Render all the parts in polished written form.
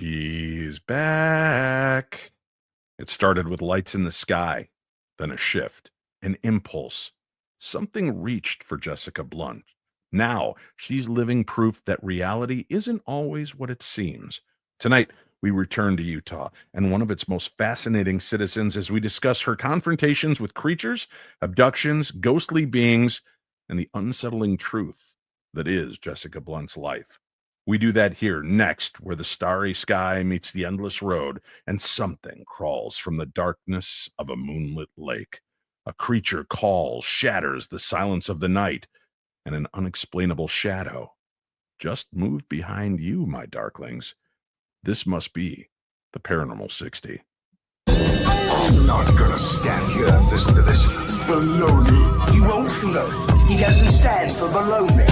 She's back. It started with lights in the sky, then a shift, an impulse. Something reached for Jessica Blunt. Now she's living proof that reality isn't always what it seems. Tonight, we return to Utah and one of its most fascinating citizens as we discuss her confrontations with creatures, abductions, ghostly beings, and the unsettling truth that is Jessica Blunt's life. We do that here next, where the starry sky meets the endless road and something crawls from the darkness of a moonlit lake. A creature calls, shatters the silence of the night, and an unexplainable shadow just moved behind you, my darklings. This must be the Paranormal 60. I'm not gonna stand here and listen to this baloney. You won't float. He doesn't stand for baloney.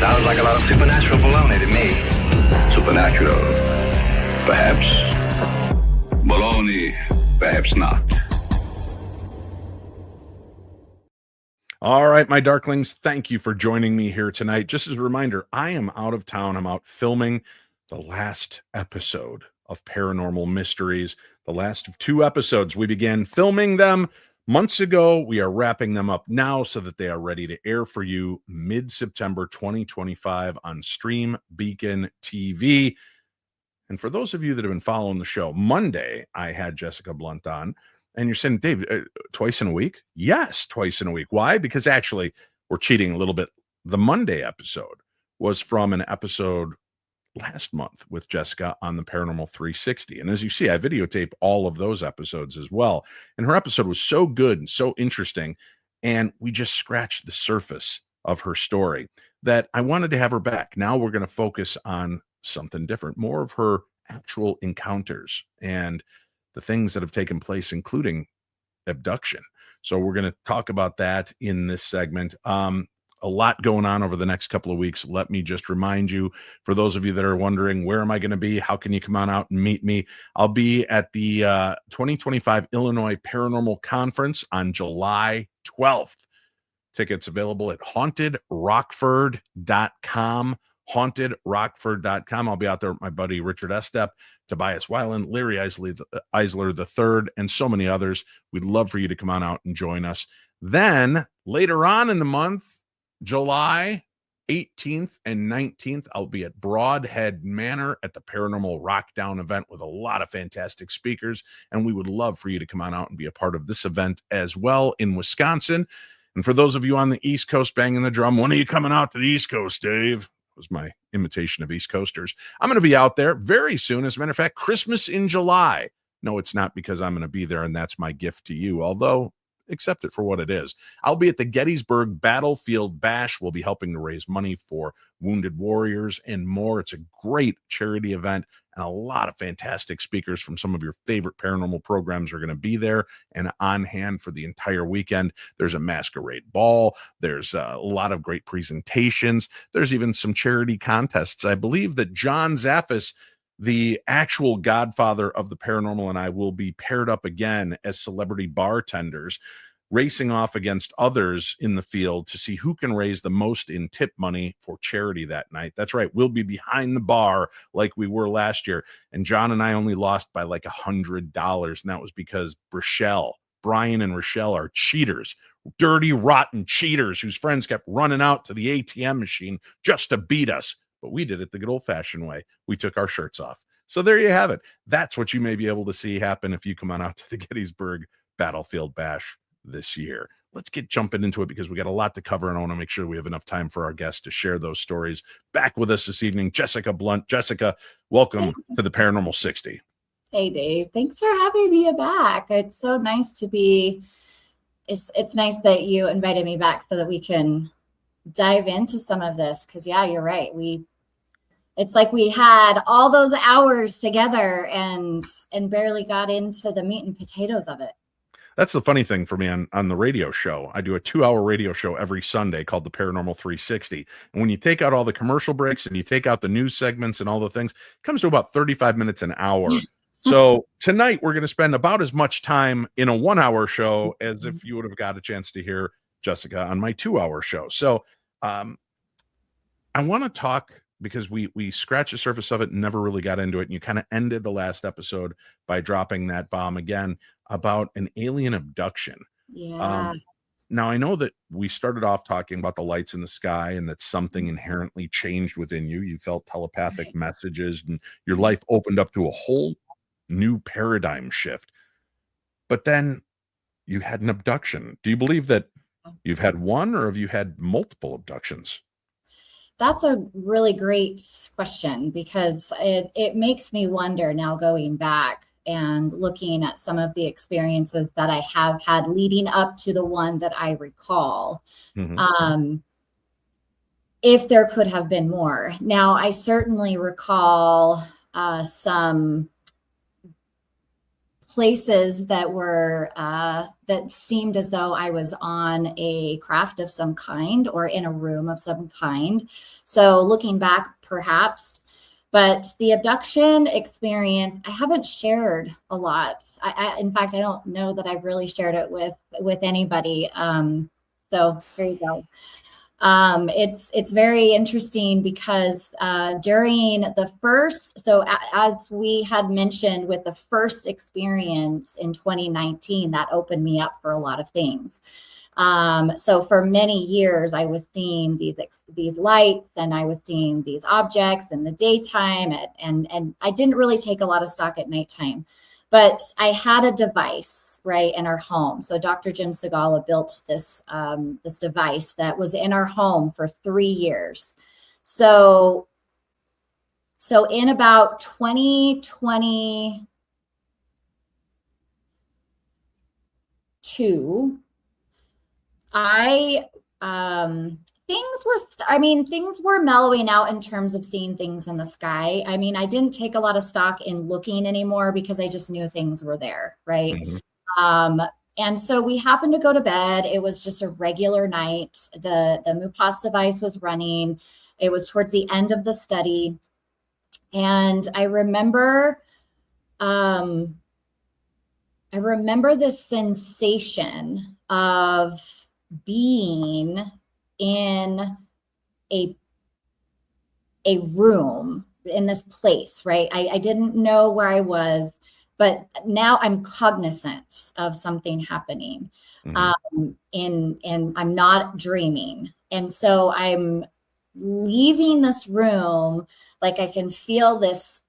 Sounds like a lot of supernatural baloney to me. Supernatural, perhaps. Baloney, perhaps not. All right, my darklings, thank you for joining me here tonight. Just as a reminder, I am out of town. I'm out filming the last episode of Paranormal Mysteries, the last of 2 episodes. We began filming them months ago. We are wrapping them up now so that they are ready to air for you mid-September 2025 on Stream Beacon TV. And for those of you that have been following the show, Monday, I had Jessica Blunt on. And you're saying, Dave, twice in a week? Yes, twice in a week. Why? Because actually, we're cheating a little bit. The Monday episode was from an episode last month with Jessica on the Paranormal 360. And as you see, I videotape all of those episodes as well. And her episode was so good and so interesting. And we just scratched the surface of her story that I wanted to have her back. Now we're going to focus on something different, more of her actual encounters and the things that have taken place, including abduction. So we're going to talk about that in this segment. A lot going on over the next couple of weeks. Let me just remind you, for those of you that are wondering, where am I going to be? How can you come on out and meet me? I'll be at the 2025 Illinois Paranormal Conference on July 12th. Tickets available at hauntedrockford.com. hauntedrockford.com. I'll be out there with my buddy Richard Estep, Tobias Weiland, Larry Eisler III, and so many others. We'd love for you to come on out and join us. Then later on in the month, July 18th and 19th, I'll be at Broadhead Manor at the Paranormal Rockdown event with a lot of fantastic speakers, and we would love for you to come on out and be a part of this event as well in Wisconsin. And for those of you on the East Coast banging the drum, when are you coming out to the East Coast, Dave? Was my imitation of East Coasters. I'm going to be out there very soon. As a matter of fact, Christmas in July. No, it's not because I'm going to be there and that's my gift to you, although accept it for what it is. I'll be at the Gettysburg Battlefield Bash. We'll be helping to raise money for wounded warriors and more. It's a great charity event, and a lot of fantastic speakers from some of your favorite paranormal programs are going to be there and on hand for the entire weekend. There's a masquerade ball. There's a lot of great presentations. There's even some charity contests. I believe that John Zaffis, the actual godfather of the paranormal, and I will be paired up again as celebrity bartenders, racing off against others in the field to see who can raise the most in tip money for charity that night. That's right. We'll be behind the bar like we were last year. And John and I only lost by like $100. And that was because Brian and Rochelle are cheaters, dirty, rotten cheaters whose friends kept running out to the ATM machine just to beat us. But we did it the good old-fashioned way. We took our shirts off. So there you have it. That's what you may be able to see happen if you come on out to the Gettysburg Battlefield Bash this year. Let's get jumping into it because we got a lot to cover, and I want to make sure we have enough time for our guests to share those stories. Back with us this evening, Jessica Blunt. Jessica, welcome to the Paranormal 60. Hey, Dave. Thanks for having me back. It's so nice to be. It's nice that you invited me back so that we can dive into some of this. Because yeah, you're right. It's like we had all those hours together and barely got into the meat and potatoes of it. That's the funny thing for me on the radio show. I do a 2-hour radio show every Sunday called the Paranormal 360. And when you take out all the commercial breaks and you take out the news segments and all the things, it comes to about 35 minutes an hour. So tonight we're going to spend about as much time in a 1-hour show as if you would have got a chance to hear Jessica on my 2-hour show. So I want to talk, because we scratched the surface of it and never really got into it. And you kind of ended the last episode by dropping that bomb again about an alien abduction. Yeah. Now, I know that we started off talking about the lights in the sky and that something inherently changed within you. You felt telepathic messages and your life opened up to a whole new paradigm shift. But then you had an abduction. Do you believe that you've had one, or have you had multiple abductions? That's a really great question, because it makes me wonder now, going back and looking at some of the experiences that I have had leading up to the one that I recall, if there could have been more. Now, I certainly recall some places that were that seemed as though I was on a craft of some kind or in a room of some kind. So looking back, perhaps. But the abduction experience, I haven't shared a lot. In fact, I don't know that I've really shared it with anybody. So there you go. It's very interesting because during the first, so as we had mentioned with the first experience in 2019, that opened me up for a lot of things. So for many years, I was seeing these lights, and I was seeing these objects in the daytime, and I didn't really take a lot of stock at nighttime. But I had a device, right, in our home. So Dr. Jim Segala built this this device that was in our home for 3 years. So in about 2022, things were mellowing out in terms of seeing things in the sky. I mean, I didn't take a lot of stock in looking anymore because I just knew things were there, right? And so we happened to go to bed. It was just a regular night. The MUPAS device was running. It was towards the end of the study. And I remember this sensation of being in a room, in this place, right? I didn't know where I was, but now I'm cognizant of something happening. And I'm not dreaming. And so I'm leaving this room, like I can feel this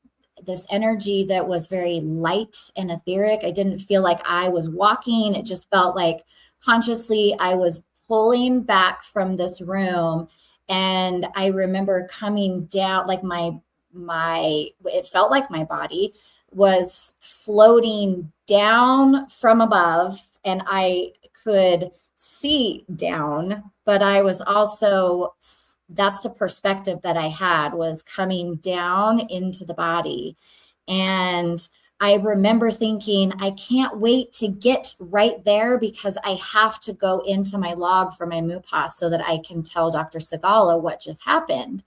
energy that was very light and etheric. I didn't feel like I was walking. It just felt like consciously I was pulling back from this room. And I remember coming down, like it felt like my body was floating down from above, and I could see down, but I was also, that's the perspective that I had, was coming down into the body. And I remember thinking, I can't wait to get right there because I have to go into my log for my MUPAS so that I can tell Dr. Segala what just happened.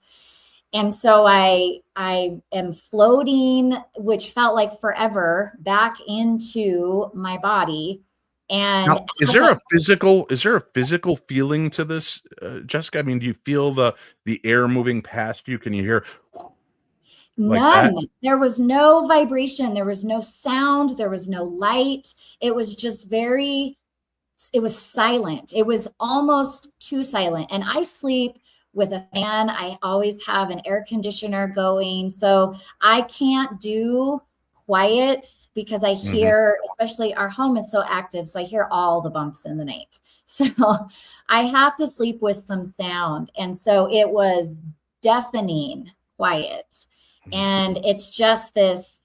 And so I am floating, which felt like forever, back into my body. And now, is there a physical feeling to this, Jessica? I mean, do you feel the air moving past you? Can you hear? None. There was no vibration. There was no sound. There was no light. It was just it was silent. It was almost too silent. And I sleep with a fan. I always have an air conditioner going. So I can't do quiet because I hear, especially our home is so active. So I hear all the bumps in the night. So I have to sleep with some sound. And so it was deafening quiet. And it's just this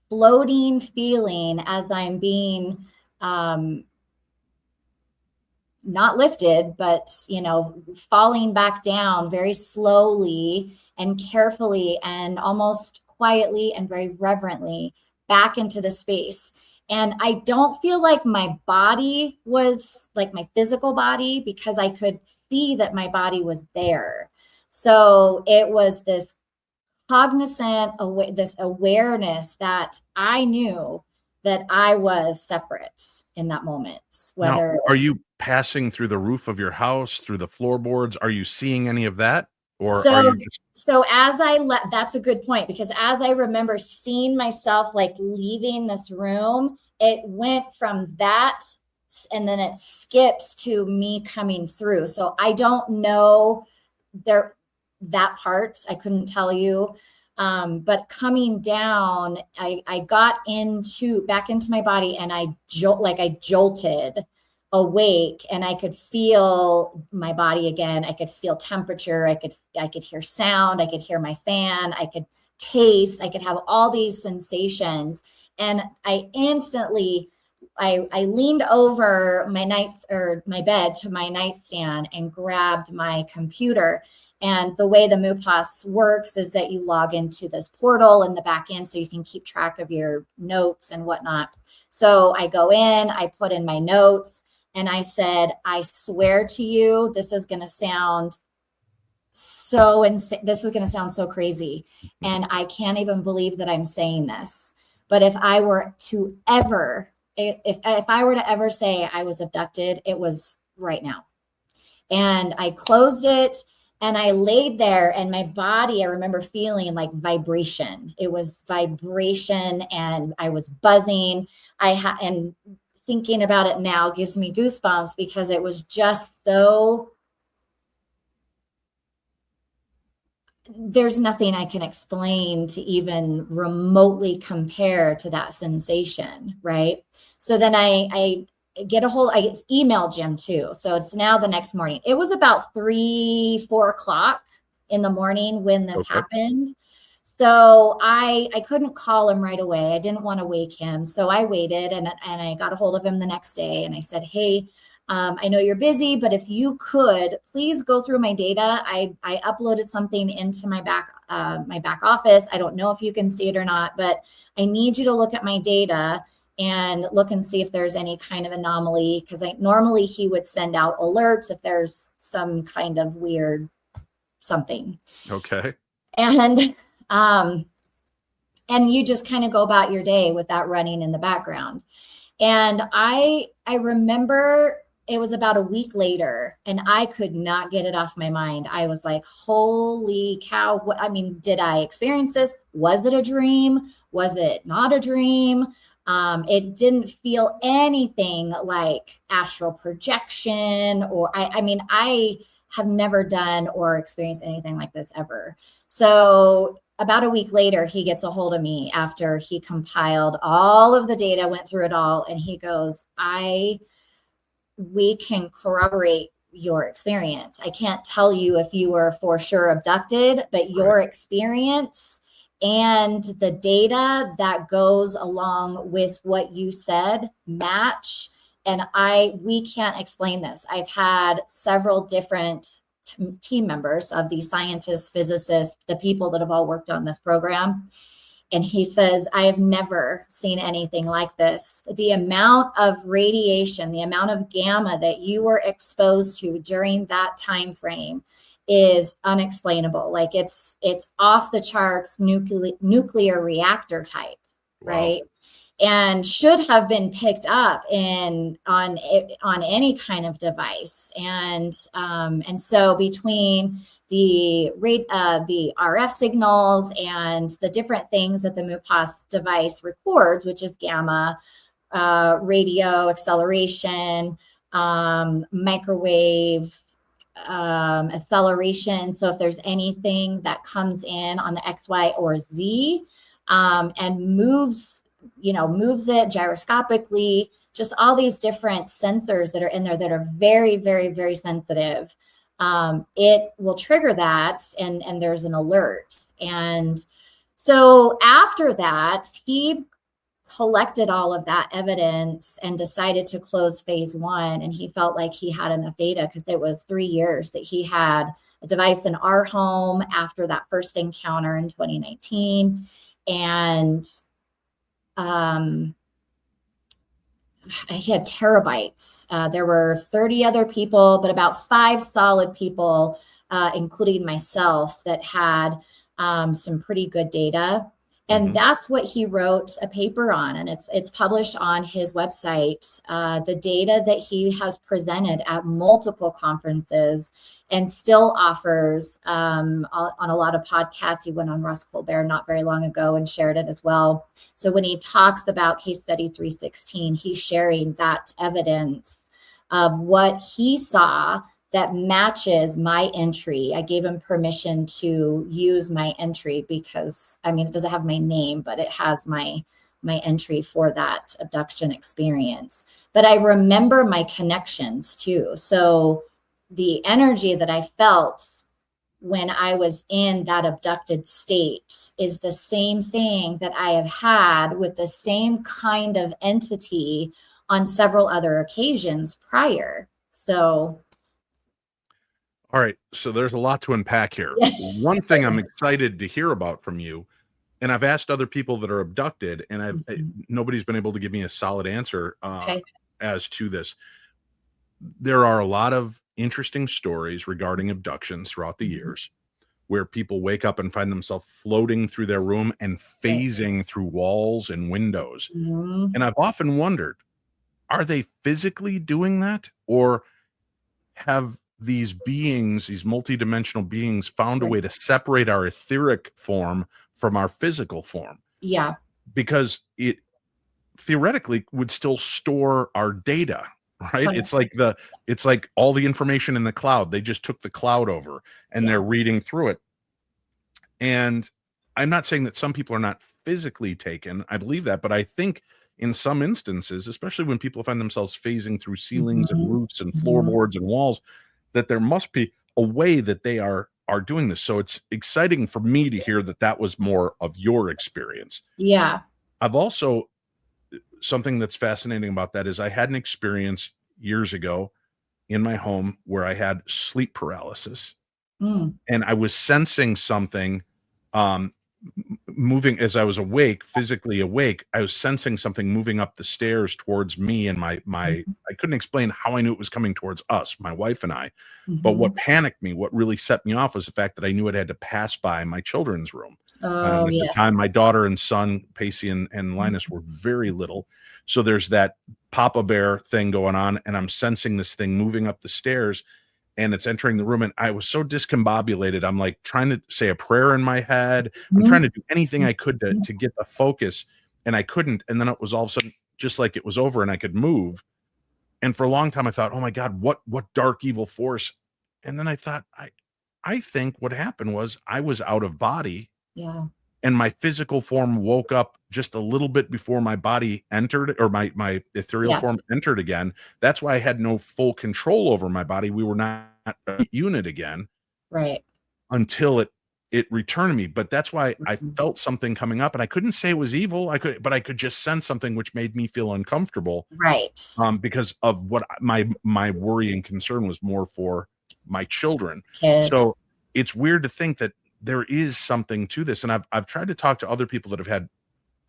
floating feeling as I'm being not lifted, but, falling back down very slowly and carefully and almost quietly and very reverently back into the space. And I don't feel like my body was like my physical body, because I could see that my body was there. So it was this cognizant, this awareness that I knew that I was separate in that moment. Whether Now, are you passing through the roof of your house, through the floorboards? Are you seeing any of that? Or are so, you just so as I left, that's a good point, because as I remember seeing myself like leaving this room, it went from that and then it skips to me coming through. So I don't know that part. I couldn't tell you. But coming down, I got back into my body, and I jolted awake, and I could feel my body again. I could feel temperature. I could hear sound. I could hear my fan. I could taste. I could have all these sensations. And I instantly, I leaned over my bed to my nightstand and grabbed my computer. And the way the MUPAS works is that you log into this portal in the back end so you can keep track of your notes and whatnot. So I go in, I put in my notes, and I said, I swear to you, this is going to sound so insane. This is going to sound so crazy. And I can't even believe that I'm saying this. But if I were to ever say I was abducted, it was right now. And I closed it. And I laid there, and my body, I remember feeling like vibration. It was vibration, and I was buzzing. And thinking about it now gives me goosebumps, because it was just so, there's nothing I can explain to even remotely compare to that sensation, right? So then I emailed Jim too. So it's now the next morning. It was about 3-4 o'clock in the morning when this happened. So I couldn't call him right away. I didn't want to wake him. So I waited, and I got a hold of him the next day, and I said, hey, I know you're busy, but if you could please go through my data. I uploaded something into my back office. I don't know if you can see it or not, but I need you to look at my data and look and see if there's any kind of anomaly, because normally he would send out alerts if there's some kind of weird something. okay? And you just kind of go about your day with that running in the background. And I remember it was about a week later, and I could not get it off my mind. I was like, holy cow. Did I experience this? Was it a dream? Was it not a dream? It didn't feel anything like astral projection, or I have never done or experienced anything like this ever. So about a week later, he gets a hold of me after he compiled all of the data, went through it all, and he goes, we can corroborate your experience. I can't tell you if you were for sure abducted, but your experience and the data that goes along with what you said match. And we can't explain this. I've had several different team members of the scientists, physicists, the people that have all worked on this program. And he says, I have never seen anything like this. The amount of radiation, the amount of gamma that you were exposed to during that time frame is unexplainable. Like it's off the charts, nuclear reactor type, wow. Right? And should have been picked up on any kind of device. And so between the RF signals and the different things that the MUPAS device records, which is gamma, radio acceleration, microwave acceleration. So if there's anything that comes in on the X, Y, or Z and moves it gyroscopically, just all these different sensors that are in there that are very, very, very sensitive. It will trigger that, and there's an alert. And so after that, he collected all of that evidence and decided to close phase 1. And he felt like he had enough data, because it was 3 years that he had a device in our home after that first encounter in 2019. And he had terabytes. There were 30 other people, but about 5 solid people, including myself, that had some pretty good data. And that's what he wrote a paper on, and it's published on his website. The data that he has presented at multiple conferences and still offers on a lot of podcasts. He went on Russ Colbert not very long ago and shared it as well. So when he talks about case study 316, he's sharing that evidence of what he saw that matches my entry. I gave him permission to use my entry because, I mean, it doesn't have my name, but it has my entry for that abduction experience. But I remember my connections too. So the energy that I felt when I was in that abducted state is the same thing that I have had with the same kind of entity on several other occasions prior. So all right. So there's a lot to unpack here. One thing I'm excited to hear about from you, and I've asked other people that are abducted, and nobody's been able to give me a solid answer as to this. There are a lot of interesting stories regarding abductions throughout the years where people wake up and find themselves floating through their room and phasing through walls and windows. And I've often wondered, are they physically doing that, or have these beings, these multidimensional beings, found a way to separate our etheric form from our physical form? Yeah. Because it theoretically would still store our data, right? It's like all the information in the cloud. They just took the cloud over and they're reading through it. And I'm not saying that some people are not physically taken. I believe that, but I think in some instances, especially when people find themselves phasing through ceilings and roofs and floorboards and walls, that there must be a way that they are doing this. So it's exciting for me to hear that that was more of your experience. Yeah. I've also, something that's fascinating about that is I had an experience years ago in my home where I had sleep paralysis, and I was sensing something moving as I was awake, physically awake. I was sensing something moving up the stairs towards me, and my I couldn't explain how I knew it was coming towards us, my wife and I. But what panicked me, what really set me off, was the fact that I knew it had to pass by my children's room. At the time, my daughter and son, Pacey and Linus, were very little. So there's that Papa Bear thing going on, and I'm sensing this thing moving up the stairs, and it's entering the room. And I was so discombobulated. I'm like trying to say a prayer in my head. I'm trying to do anything I could to get the focus, and I couldn't. And then it was all of a sudden just like it was over and I could move. And for a long time, I thought, oh my God, what dark evil force? And then I thought, I think what happened was I was out of body. Yeah. And my physical form woke up just a little bit before my body entered, or my ethereal form entered again. That's why I had no full control over my body. We were not a unit again. Right. Until it returned to me. But that's why I felt something coming up, and I couldn't say it was evil. But I could just sense something which made me feel uncomfortable. Right. Because of what my worry and concern was more for my children. Kids. So it's weird to think that there is something to this. And I've tried to talk to other people that have had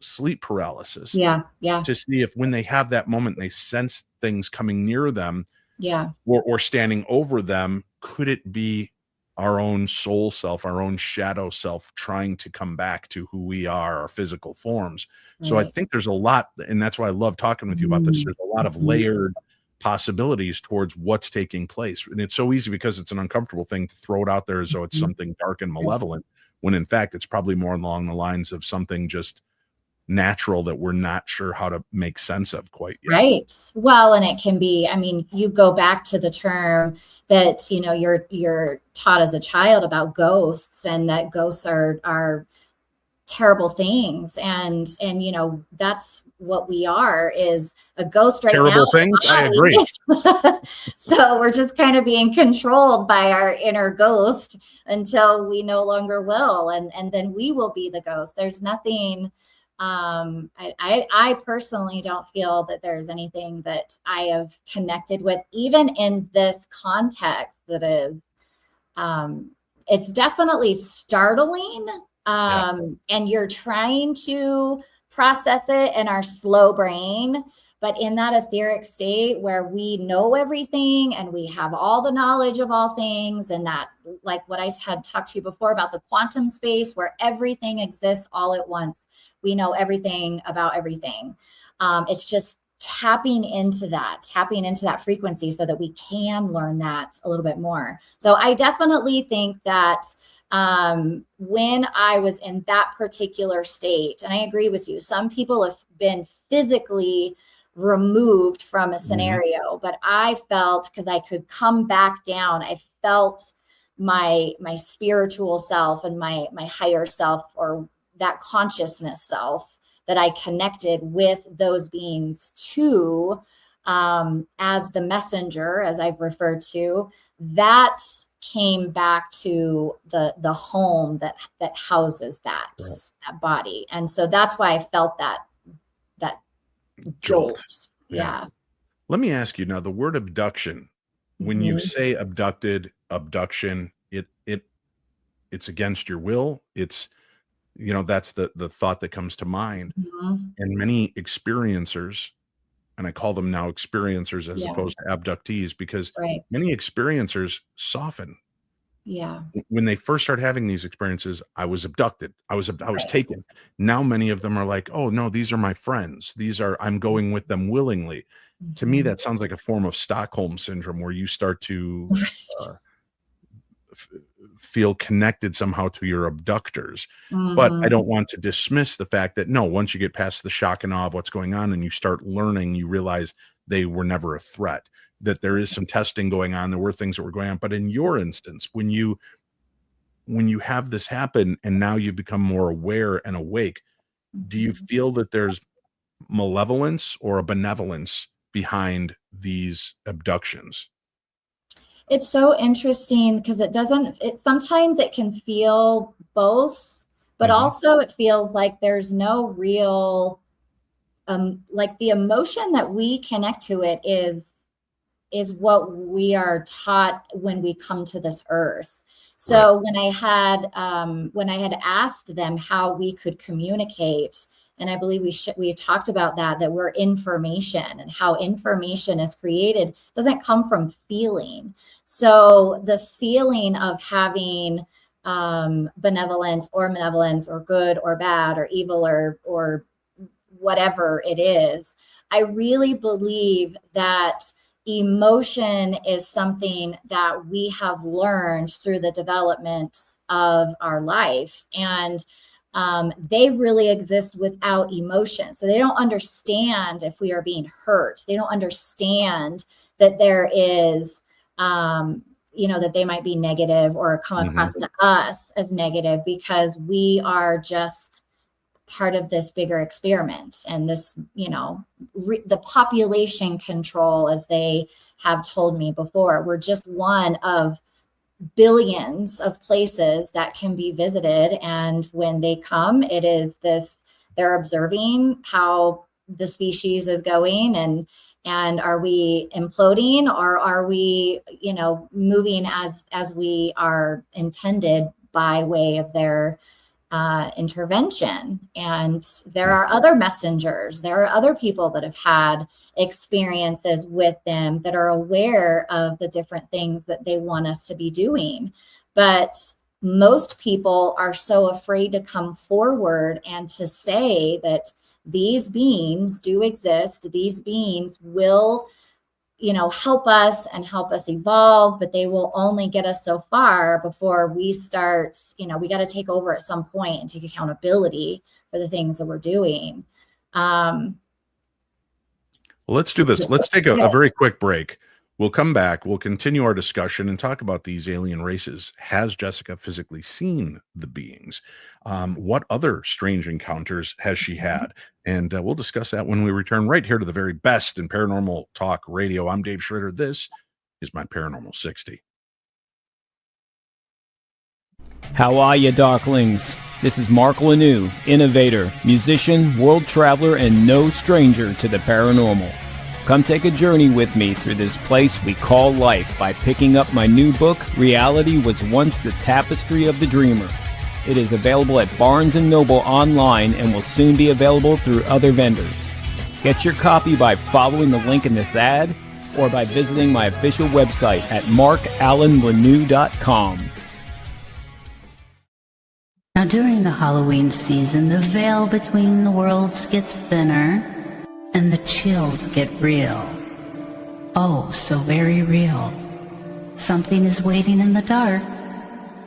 sleep paralysis. Yeah. To see if when they have that moment, they sense things coming near them. Yeah. Or standing over them, could it be our own soul self, our own shadow self, trying to come back to who we are, our physical forms? Right. So I think there's a lot, and that's why I love talking with you about this. There's a lot of layered possibilities towards what's taking place. And it's so easy because it's an uncomfortable thing to throw it out there as though it's something dark and malevolent, when in fact it's probably more along the lines of something just natural that we're not sure how to make sense of quite yet. Right. Well, and it can be, I mean, you go back to the term that, you know, you're taught as a child about ghosts, and that ghosts are terrible things. And, you know, that's what we are, is a ghost right terrible now. Things. I agree. So we're just kind of being controlled by our inner ghost until we no longer will. And then we will be the ghost. There's nothing, I personally don't feel that there's anything that I have connected with, even in this context, that is, it's definitely startling. And you're trying to process it in our slow brain, But in that etheric state where we know everything and we have all the knowledge of all things, and that, like what I had talked to you before about the quantum space where everything exists all at once. We know everything about everything. It's just tapping into that frequency so that we can learn that a little bit more. So I definitely think that when I was in that particular state, and I agree with you, some people have been physically removed from a scenario, but I felt, because I could come back down, I felt my spiritual self and my higher self, or that consciousness self, that I connected with those beings to, as the messenger, as I've referred to, that came back to the home that houses that body. And so that's why I felt that jolt. Yeah. Let me ask you now, the word abduction, when you say abducted, abduction, it's against your will. It's, that's the thought that comes to mind. And many experiencers, and I call them now experiencers as opposed to abductees, because many experiencers soften. Yeah. When they first start having these experiences, I was abducted. I was taken. Now many of them are like, oh no, these are my friends. I'm going with them willingly. To me, that sounds like a form of Stockholm syndrome, where you start to feel connected somehow to your abductors. But I don't want to dismiss the fact that no, once you get past the shock and awe of what's going on and you start learning, you realize they were never a threat, that there is some testing going on. There were things that were going on. But in your instance, when you have this happen and now you become more aware and awake, do you feel that there's malevolence or a benevolence behind these abductions? It's so interesting because sometimes it can feel both, but also it feels like there's no real, like the emotion that we connect to it is what we are taught when we come to this earth. So when I had asked them how we could communicate, and I believe we talked about that we're information, and how information is created doesn't come from feeling. So the feeling of having benevolence or malevolence or good or bad or evil or whatever it is, I really believe that emotion is something that we have learned through the development of our life. And they really exist without emotion. So they don't understand if we are being hurt. They don't understand that there is, that they might be negative or come across to us as negative, because we are just part of this bigger experiment. And this, the population control, as they have told me before, we're just one of billions of places that can be visited. And when they come, it is they're observing how the species is going, and are we imploding, or are we, moving as we are intended by way of their intervention. And there are other messengers. There are other people that have had experiences with them that are aware of the different things that they want us to be doing. But most people are so afraid to come forward and to say that these beings do exist. These beings will, help us and help us evolve, but they will only get us so far before we start, we got to take over at some point and take accountability for the things that we're doing. Well, let's do this. Let's take a very quick break. We'll come back. We'll continue our discussion and talk about these alien races. Has Jessica physically seen the beings? What other strange encounters has she had? And we'll discuss that when we return right here to the very best in paranormal talk radio. I'm Dave Schrader. This is my Paranormal 60. How are you, Darklings? This is Mark Lanou, innovator, musician, world traveler, and no stranger to the paranormal. Come take a journey with me through this place we call life by picking up my new book, Reality Was Once the Tapestry of the Dreamer. It is available at Barnes & Noble online and will soon be available through other vendors. Get your copy by following the link in this ad or by visiting my official website at markallenlanew.com. Now, during the Halloween season, the veil between the worlds gets thinner and the chills get real. Oh, so very real. Something is waiting in the dark,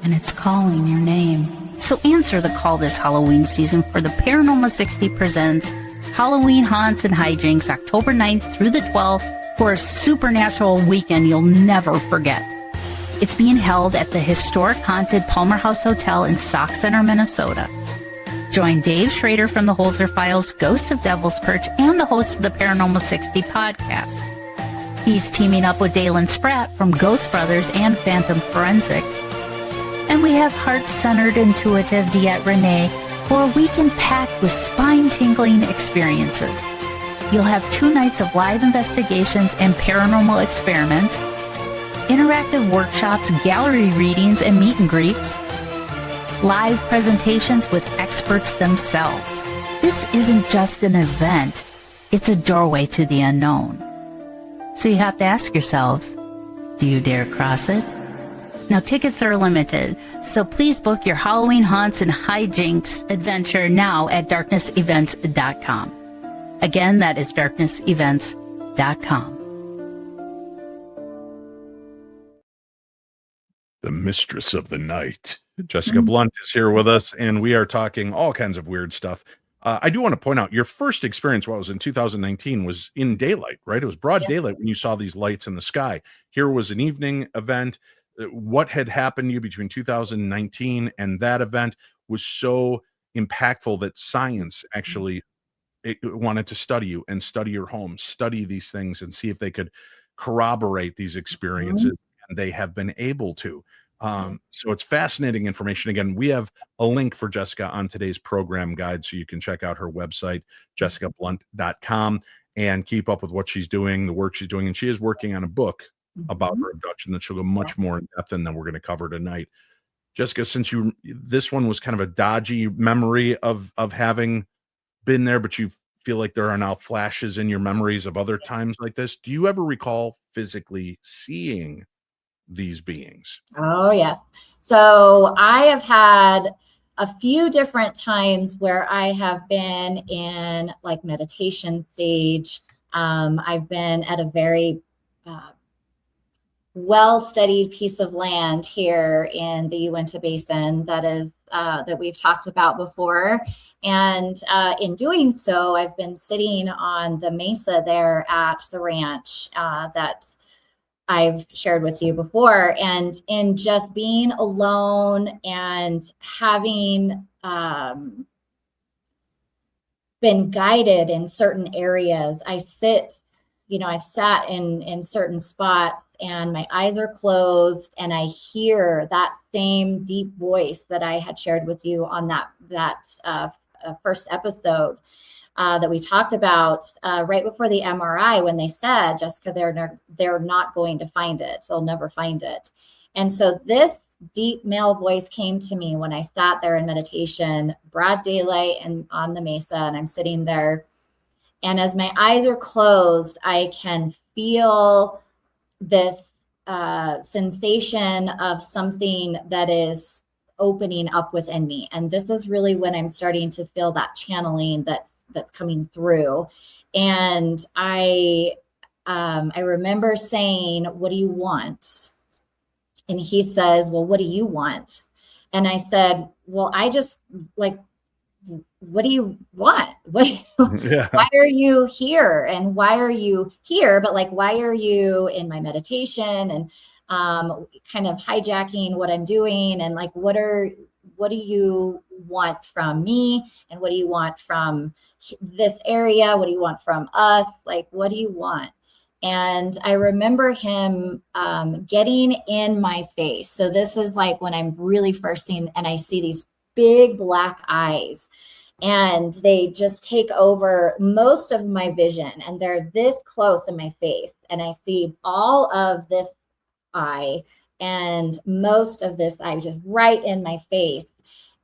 and it's calling your name. So answer the call this Halloween season for the Paranormal 60 presents Halloween Haunts and Hijinks, October 9th through the 12th, for a supernatural weekend you'll never forget. It's being held at the historic haunted Palmer House Hotel in Sauk Center, Minnesota. Join Dave Schrader from the Holzer Files, Ghosts of Devil's Perch, and the host of the Paranormal 60 podcast. He's teaming up with Dalen Spratt from Ghost Brothers and Phantom Forensics. And we have heart-centered, intuitive Diet Renee for a weekend packed with spine-tingling experiences. You'll have 2 nights of live investigations and paranormal experiments, interactive workshops, gallery readings, and meet and greets, live presentations with experts themselves. This isn't just an event, it's a doorway to the unknown. So you have to ask yourself, do you dare cross it? Now, tickets are limited, so please book your Halloween Haunts and Hijinks adventure now at darknessevents.com. Again, that is darknessevents.com. The mistress of the night, Jessica Blunt, is here with us, and we are talking all kinds of weird stuff. I do want to point out your first experience, what was in 2019, was in daylight, right? It was broad daylight when you saw these lights in the sky. Here was an evening event. What had happened to you between 2019 and that event was so impactful that science actually wanted to study you and study your home, study these things and see if they could corroborate these experiences, and they have been able to. So it's fascinating information. Again, we have a link for Jessica on today's program guide, so you can check out her website, jessicablunt.com, and keep up with what she's doing, the work she's doing. And she is working on a book about her abduction that she'll go much more in depth in than we're going to cover tonight. Jessica, since this one was kind of a dodgy memory of having been there, but you feel like there are now flashes in your memories of other times like this, do you ever recall physically seeing these beings? Oh, yes. So I have had a few different times where I have been in like meditation stage. I've been at a very well-studied piece of land here in the Uinta Basin that we've talked about before. And in doing so, I've been sitting on the mesa there at the ranch that I've shared with you before, and in just being alone and having been guided in certain areas. I've sat in certain spots and my eyes are closed and I hear that same deep voice that I had shared with you on that first episode that we talked about right before the MRI, when they said, Jessica, they're not going to find it. They'll never find it. And so this deep male voice came to me when I sat there in meditation, broad daylight and on the mesa, and I'm sitting there. And as my eyes are closed, I can feel this sensation of something that is opening up within me. And this is really when I'm starting to feel that channeling that's coming through. And I remember saying, what do you want? And he says, well, what do you want? And I said, well, I just like, what do you want? Why are you here? And why are you here? But like, why are you in my meditation and kind of hijacking what I'm doing? And like, what do you want from me? And what do you want from this area? What do you want from us? Like, what do you want? And I remember him getting in my face. So this is like when I'm really first seeing, and I see these big black eyes, and they just take over most of my vision. And they're this close in my face. And I see all of this eye and most of this eye just right in my face.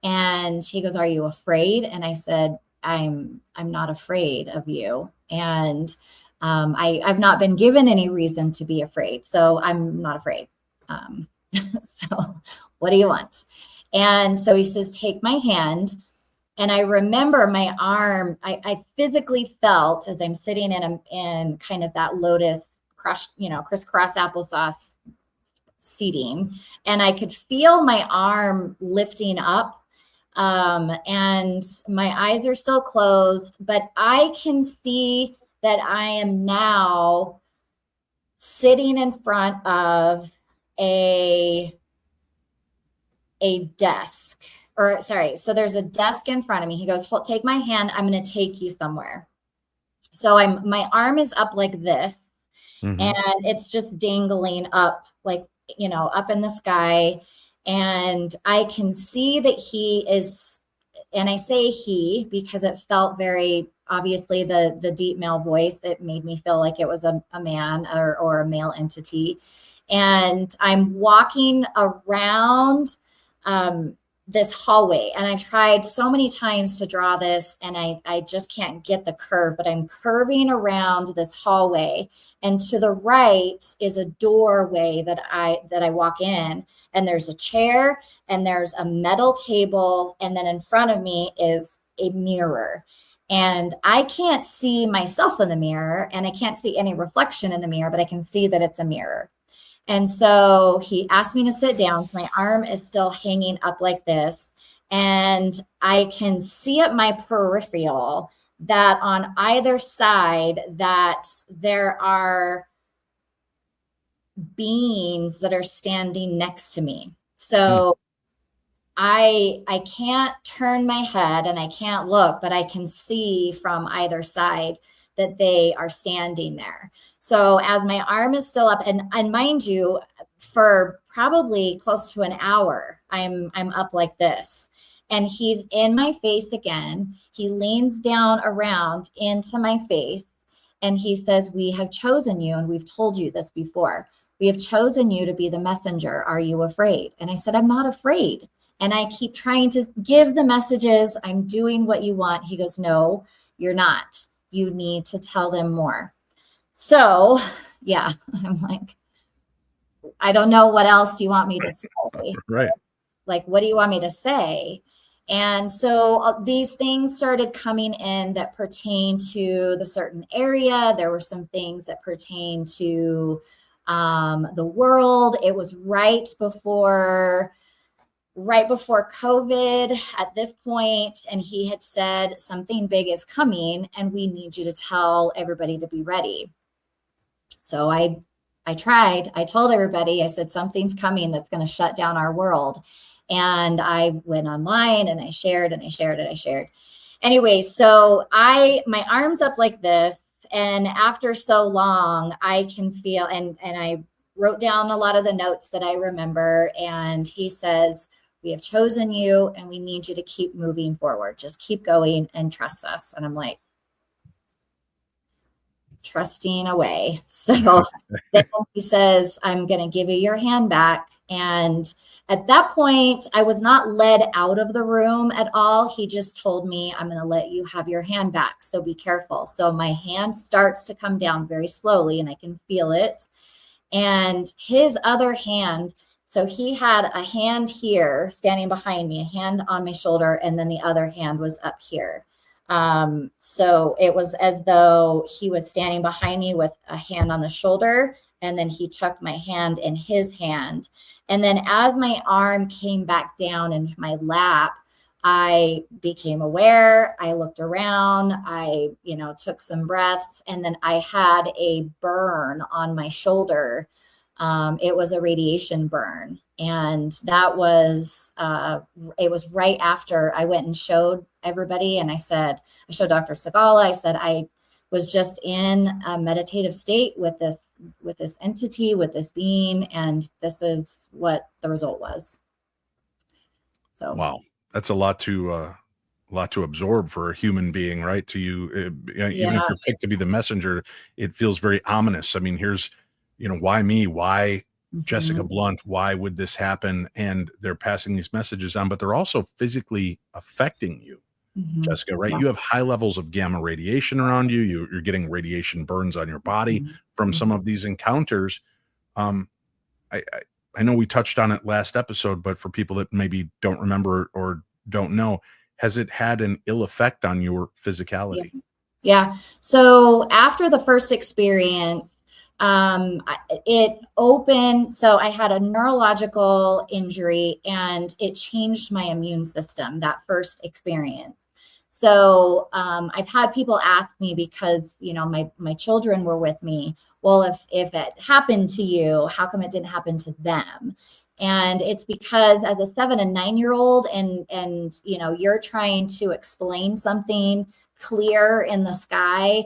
And he goes, are you afraid? And I said, I'm not afraid of you. And I've not been given any reason to be afraid, so I'm not afraid. So what do you want? And so he says, take my hand. And I remember my arm, I physically felt as I'm sitting in kind of that lotus crushed, crisscross applesauce seating. And I could feel my arm lifting up. And my eyes are still closed, but I can see that I am now sitting in front of a desk, or sorry. So there's a desk in front of me. He goes, take my hand. I'm going to take you somewhere. So my arm is up like this, and it's just dangling up, like, up in the sky. And I can see that he is, and I say he because it felt very, obviously the deep male voice, it made me feel like it was a man or a male entity. And I'm walking around this hallway, and I've tried so many times to draw this, and I just can't get the curve, but I'm curving around this hallway, and to the right is a doorway that I walk in, and there's a chair, and there's a metal table, and then in front of me is a mirror. And I can't see myself in the mirror, and I can't see any reflection in the mirror, but I can see that it's a mirror. And so he asked me to sit down. So my arm is still hanging up like this. And I can see at my peripheral that on either side that there are beings that are standing next to me. So I can't turn my head and I can't look, but I can see from either side that they are standing there. So as my arm is still up, and mind you, for probably close to an hour, I'm up like this, and he's in my face again. He leans down around into my face, and he says, we have chosen you, and we've told you this before. We have chosen you to be the messenger. Are you afraid? And I said, I'm not afraid. And I keep trying to give the messages. I'm doing what you want. He goes, no, you're not. You need to tell them more. So, yeah, I'm like, I don't know what else you want me to say. Right. Like, what do you want me to say? And so these things started coming in that pertain to the certain area. There were some things that pertain to the world. It was right before COVID at this point, and he had said something big is coming and we need you to tell everybody to be ready. So I tried. I told everybody, I said, something's coming that's going to shut down our world. And I went online and I shared and I shared and I shared. Anyway, so my arm's up like this. And after so long, I can feel, and I wrote down a lot of the notes that I remember. And he says, we have chosen you and we need you to keep moving forward. Just keep going and trust us. And I'm like, trusting away. So then he says, I'm going to give you your hand back. And at that point, I was not led out of the room at all. He just told me, I'm going to let you have your hand back. So be careful. So my hand starts to come down very slowly and I can feel it. And his other hand, so he had a hand here standing behind me, a hand on my shoulder, and then the other hand was up here. So it was as though he was standing behind me with a hand on the shoulder, and then he took my hand in his hand. And then as my arm came back down into my lap, I became aware. I looked around, I, took some breaths, and then I had a burn on my shoulder. It was a radiation burn. And that was, it was right after I went and showed everybody. And I showed Dr. Segala, I said, I was just in a meditative state with this entity, with this being, and this is what the result was. So, wow, that's a lot to absorb for a human being, right? To you, even if you're picked to be the messenger, it feels very ominous. I mean, here's, why me? Why Jessica Blunt? Why would this happen? And they're passing these messages on, but they're also physically affecting you. Jessica, right? Yeah. You have high levels of gamma radiation around you. You're getting radiation burns on your body from some of these encounters. Um, I know we touched on it last episode, but for people that maybe don't remember or don't know, has it had an ill effect on your physicality? Yeah. So after the first experience, it opened. So I had a neurological injury and it changed my immune system, that first experience. So I've had people ask me because, my children were with me. Well, if it happened to you, how come it didn't happen to them? And it's because as a 7 and 9-year-old and you're trying to explain something clear in the sky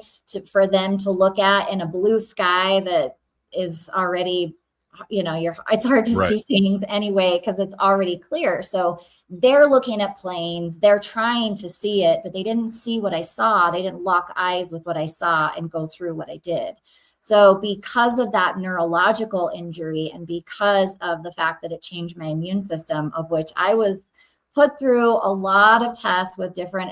for them to look at in a blue sky that is already, it's hard to see things anyway because it's already clear. So they're looking at planes, they're trying to see it, but they didn't see what I saw. They didn't lock eyes with what I saw and go through what I did. So because of that neurological injury and because of the fact that it changed my immune system, of which I was put through a lot of tests with different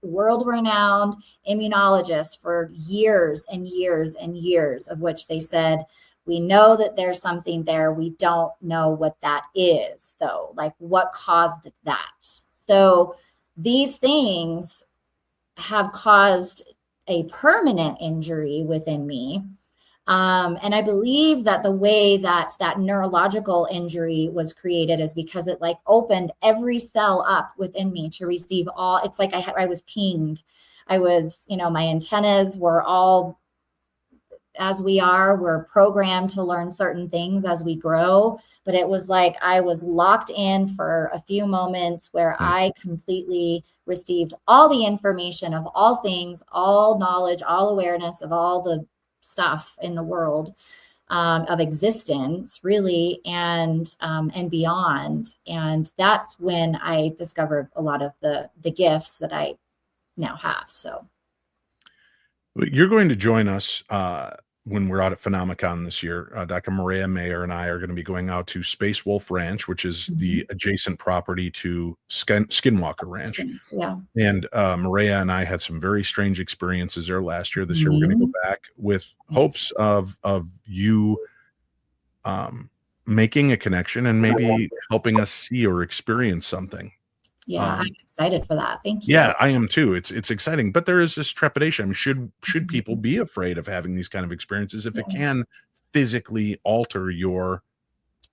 world-renowned immunologists for years and years and years, of which they said, we know that there's something there. We don't know what that is, though. Like, what caused that? So these things have caused a permanent injury within me. And I believe that the way that neurological injury was created is because it opened every cell up within me to receive all. It's like I was pinged. I was, my antennas were all, as we're programmed to learn certain things as we grow. But it was like I was locked in for a few moments where I completely received all the information of all things, all knowledge, all awareness of all the stuff in the world of existence, really, and beyond. And that's when I discovered a lot of the gifts that I now have. So you're going to join us when we're out at Phenomicon this year. Dr. Maria Mayer and I are going to be going out to Space Wolf Ranch, which is the adjacent property to Skinwalker Ranch. Yeah. And Maria and I had some very strange experiences there last year. This year, we're going to go back with hopes of you making a connection and maybe helping us see or experience something. Yeah, I'm excited for that. Thank you. Yeah, I am too. It's exciting, but there is this trepidation. I mean, should people be afraid of having these kind of experiences if it can physically alter your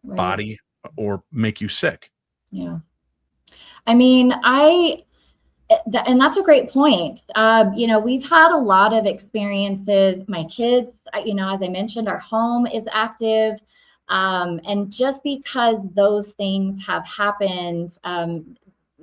body or make you sick? Yeah. I mean, and that's a great point. We've had a lot of experiences. My kids, as I mentioned, our home is active. And just because those things have happened,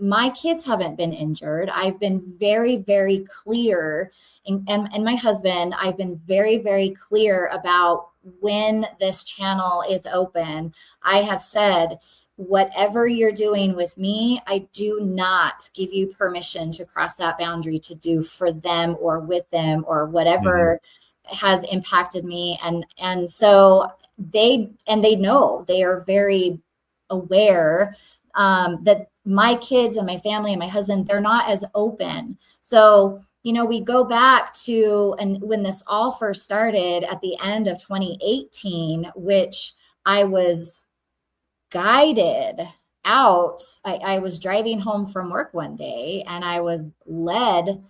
my kids haven't been injured. I've been very, very clear, and my husband, I've been very, very clear about when this channel is open. I have said, whatever you're doing with me, I do not give you permission to cross that boundary to do for them or with them or whatever has impacted me. And so they know, they are very aware that my kids and my family and my husband, they're not as open. So, we go back to, and when this all first started at the end of 2018, which I was guided out. I was driving home from work one day and I was led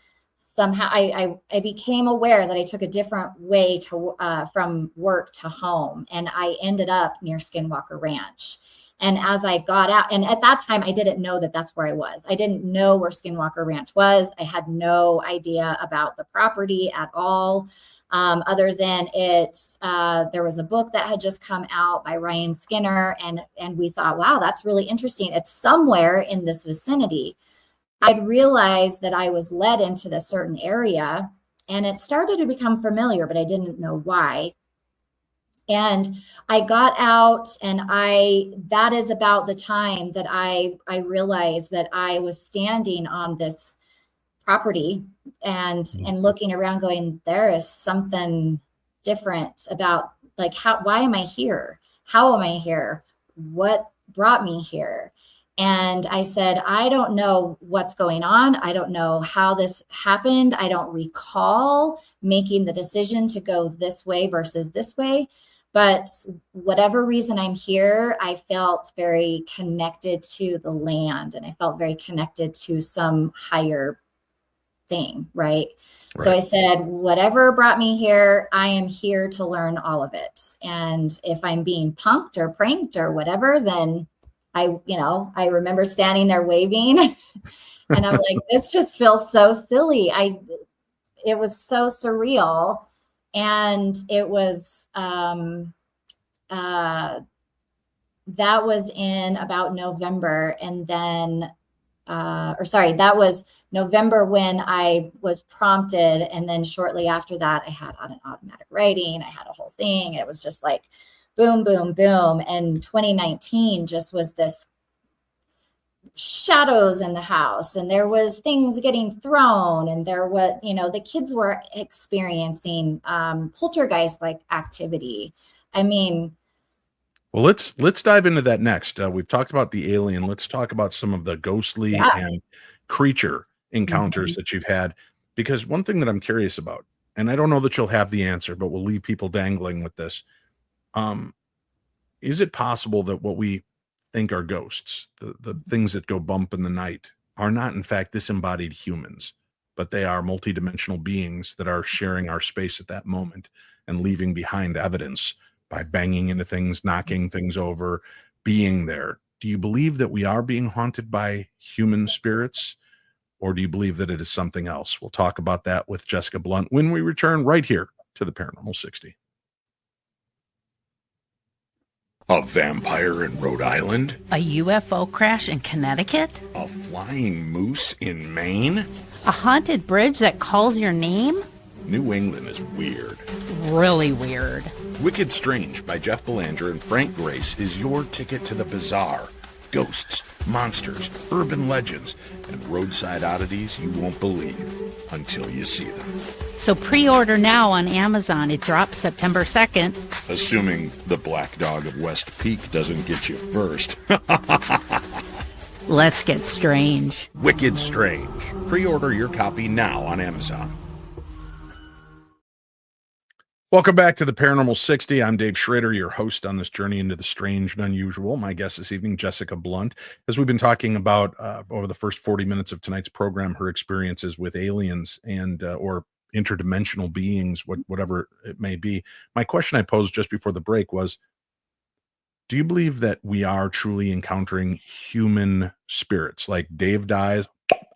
somehow. I became aware that I took a different way to from work to home, and I ended up near Skinwalker Ranch. And as I got out, and at that time, I didn't know that that's where I was. I didn't know where Skinwalker Ranch was. I had no idea about the property at all, other than there was a book that had just come out by Ryan Skinner. And we thought, wow, that's really interesting. It's somewhere in this vicinity. I'd realized that I was led into this certain area, and it started to become familiar, but I didn't know why. And I got out, and that is about the time that I realized that I was standing on this property and looking around going, there is something different about, why am I here? How am I here? What brought me here? And I said, I don't know what's going on. I don't know how this happened. I don't recall making the decision to go this way versus this way. But whatever reason I'm here, I felt very connected to the land, and I felt very connected to some higher thing, right? So I said, whatever brought me here, I am here to learn all of it. And if I'm being punked or pranked or whatever, then I remember standing there waving and I'm like, this just feels so silly. It was so surreal. And it was, that was in about November. And then, that was November when I was prompted. And then shortly after that, I had an automatic writing. I had a whole thing. It was just like, boom, boom, boom. And 2019 just was this shadows in the house, and there was things getting thrown, and there was, the kids were experiencing poltergeist like activity. I mean, well, let's dive into that next. We've talked about the alien. Let's talk about some of the ghostly and creature encounters that you've had, because one thing that I'm curious about, and I don't know that you'll have the answer, but we'll leave people dangling with this. Is it possible that what we think are ghosts, the things that go bump in the night, are not in fact disembodied humans, but they are multidimensional beings that are sharing our space at that moment and leaving behind evidence by banging into things, knocking things over, being there? Do you believe that we are being haunted by human spirits, or do you believe that it is something else? We'll talk about that with Jessica Blunt when we return right here to the Paranormal 60. A vampire in Rhode Island? A UFO crash in Connecticut? A flying moose in Maine? A haunted bridge that calls your name? New England is weird. Really weird. Wicked Strange by Jeff Belanger and Frank Grace is your ticket to the bizarre. Ghosts, monsters, urban legends, and roadside oddities you won't believe until you see them. So pre-order now on Amazon. It drops September 2nd. Assuming the Black Dog of West Peak doesn't get you first. Let's get strange. Wicked Strange. Pre-order your copy now on Amazon. Welcome back to the Paranormal 60. I'm Dave Schrader, your host on this journey into the strange and unusual. My guest this evening, Jessica Blunt. As we've been talking about over the first 40 minutes of tonight's program, her experiences with aliens and or interdimensional beings, whatever it may be. My question I posed just before the break was, do you believe that we are truly encountering human spirits? Like Dave dies,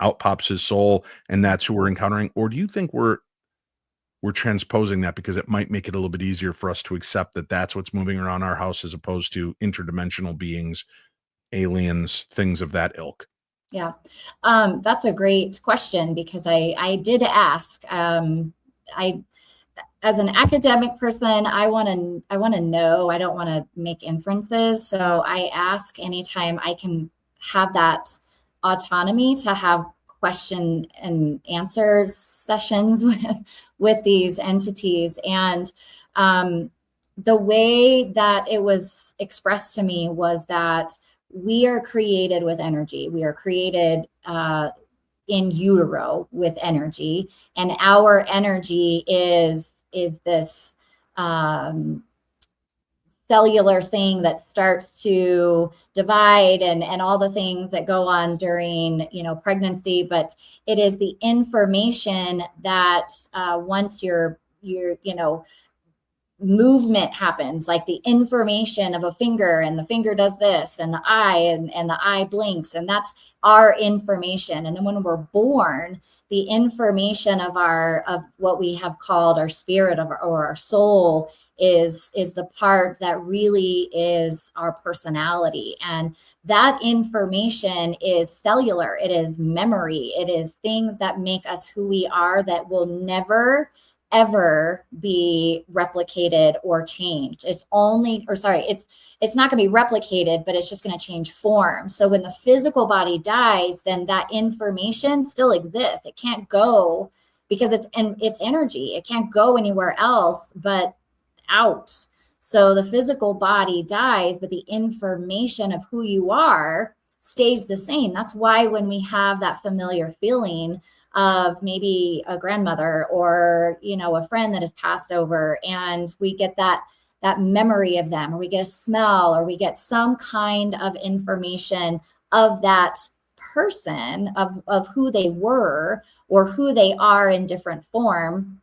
out pops his soul, and that's who we're encountering? Or do you think we're transposing that because it might make it a little bit easier for us to accept that that's what's moving around our house as opposed to interdimensional beings, aliens, things of that ilk? Yeah, that's a great question, because I did ask. As an academic person, I want to know. I don't want to make inferences. So I ask anytime I can have that autonomy to have question and answer sessions with these entities. And the way that it was expressed to me was that we are created with energy. We are created in utero with energy, and our energy is this cellular thing that starts to divide and all the things that go on during, pregnancy. But it is the information that once your movement happens, like the information of a finger, and the finger does this, and the eye and the eye blinks, and that's our information. And then when we're born, the information of what we have called our spirit or our soul is the part that really is our personality. And that information is cellular. It is memory. It is things that make us who we are, that will never ever be replicated or changed. It's not going to be replicated, but it's just going to change form. So when the physical body dies, then that information still exists. It can't go, because it's energy. It can't go anywhere else but out. So the physical body dies, but the information of who you are stays the same. That's why when we have that familiar feeling of maybe a grandmother or, you know, a friend that has passed over, and we get that memory of them, or we get a smell, or we get some kind of information of that person, of who they were or who they are in different form,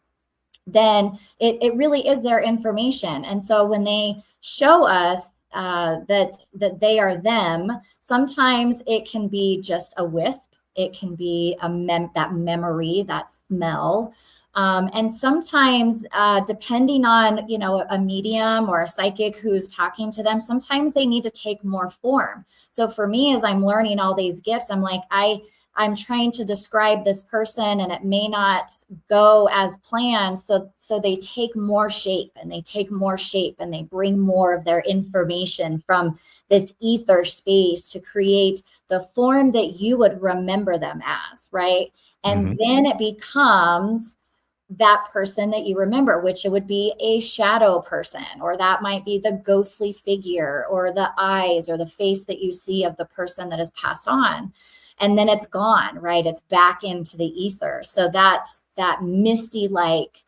then it really is their information. And so when they show us that they are them, sometimes it can be just a wisp. It can be that memory, that smell. And sometimes, depending on, you know, a medium or a psychic who's talking to them, sometimes they need to take more form. So for me, as I'm learning all these gifts, I'm like, I'm trying to describe this person, and it may not go as planned. So they take more shape, and they take more shape, and they bring more of their information from this ether space to create the form that you would remember them as, right? And then it becomes that person that you remember, which it would be a shadow person, or that might be the ghostly figure, or the eyes or the face that you see of the person that has passed on. And then it's gone, right? It's back into the ether. So that misty like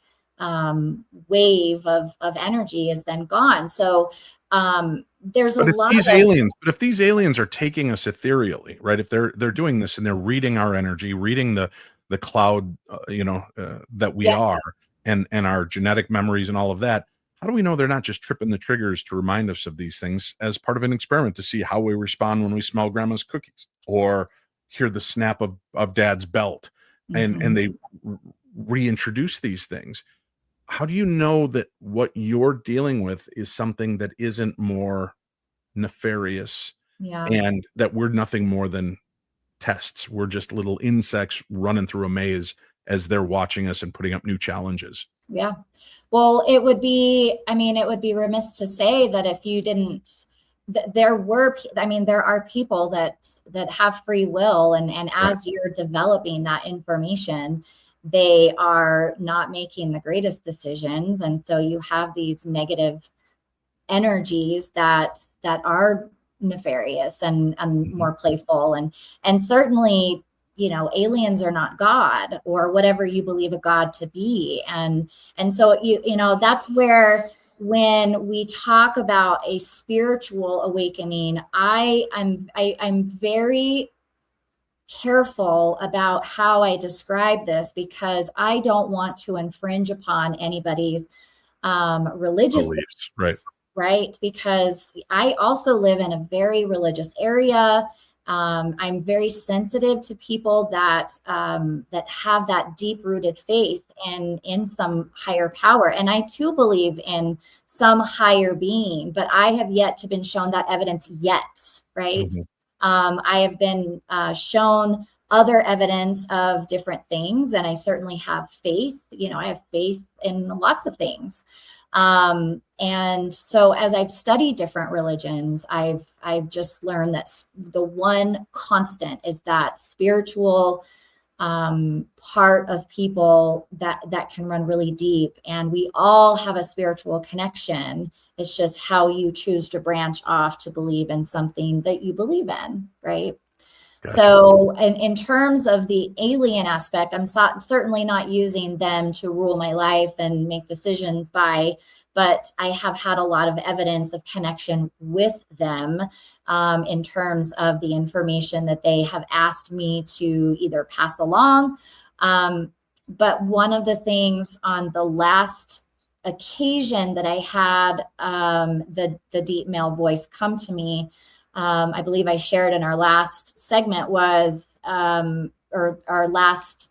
wave of energy is then gone. So there's a lot of aliens. But if these aliens are taking us ethereally, right? If they're doing this and they're reading our energy, reading the cloud, that we are, and our genetic memories and all of that, how do we know they're not just tripping the triggers to remind us of these things as part of an experiment to see how we respond when we smell grandma's cookies or hear the snap of dad's belt, and they reintroduce these things? How do you know that what you're dealing with is something that isn't more nefarious, and that we're nothing more than tests? We're just little insects running through a maze as they're watching us and putting up new challenges. Yeah. Well, it would be remiss to say that if you didn't, there are people that have free will, and as you're developing that information, they are not making the greatest decisions. And so you have these negative energies that are nefarious and more playful, and certainly, you know, aliens are not God, or whatever you believe a God to be. And so you know, that's where, when we talk about a spiritual awakening, I'm very careful about how I describe this, because I don't want to infringe upon anybody's religious beliefs, right? Because I also live in a very religious area. I'm very sensitive to people that have that deep-rooted faith in some higher power. And I too believe in some higher being, but I have yet to been shown that evidence yet, right? I have been shown other evidence of different things, and I certainly have faith. You know, I have faith in lots of things. And so as I've studied different religions, I've just learned that the one constant is that spiritual part of people that can run really deep. And we all have a spiritual connection. It's just how you choose to branch off to believe in something that you believe in, right? Gotcha. So in terms of the alien aspect, I'm certainly not using them to rule my life and make decisions by, but I have had a lot of evidence of connection with them in terms of the information that they have asked me to either pass along. But one of the things on the last occasion that I had the deep male voice come to me, I believe I shared in our last segment, was or our last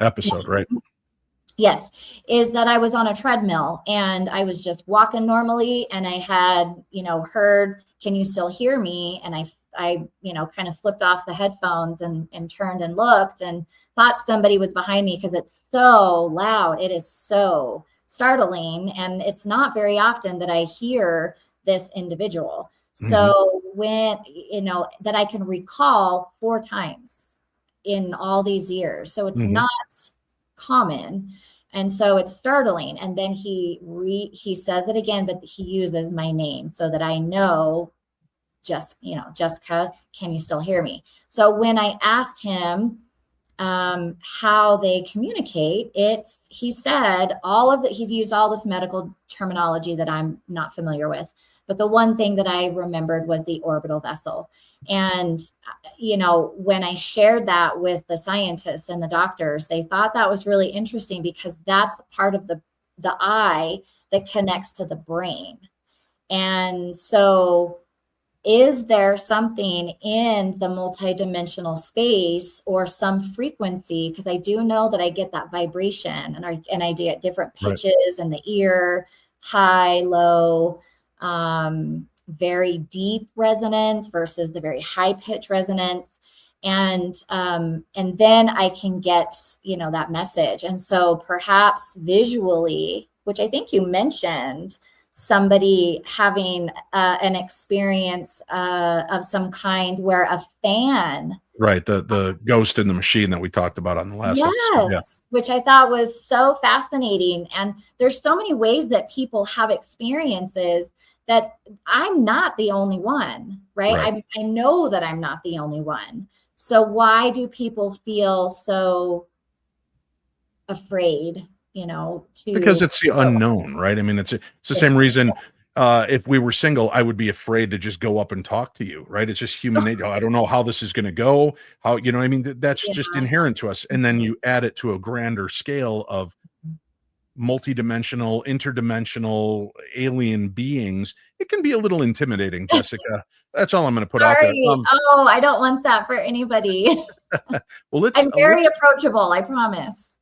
episode, right? Yes, is that I was on a treadmill and I was just walking normally, and I had, heard, "Can you still hear me?" And I kind of flipped off the headphones and turned and looked and thought somebody was behind me, because it's so loud. It is so startling. And it's not very often that I hear this individual. So when, that I can recall 4 times in all these years. So it's not common. And so it's startling. And then he says it again, but he uses my name so that I know Jessica, can you still hear me? So when I asked him how they communicate, he said he's used all this medical terminology that I'm not familiar with. But the one thing that I remembered was the orbital vessel. And, when I shared that with the scientists and the doctors, they thought that was really interesting because that's part of the eye that connects to the brain. And so is there something in the multidimensional space or some frequency? Because I do know that I get that vibration and I get different pitches in the ear, high, low, very deep resonance versus the very high pitch resonance. And then I can get, that message. And so perhaps visually, which I think you mentioned, somebody having an experience of some kind where a fan. Right. The ghost in the machine that we talked about on the last episode. Yeah. Which I thought was so fascinating. And there's so many ways that people have experiences that I'm not the only one, right? I know that I'm not the only one. So why do people feel so afraid? Because it's the unknown, right? I mean, it's the same reason. If we were single, I would be afraid to just go up and talk to you, right? It's just human nature. I don't know how this is going to go. That's just inherent to us. And then you add it to a grander scale of multidimensional, interdimensional alien beings. It can be a little intimidating, Jessica. That's all I'm going to put out there. I don't want that for anybody. Well, I'm very approachable, I promise.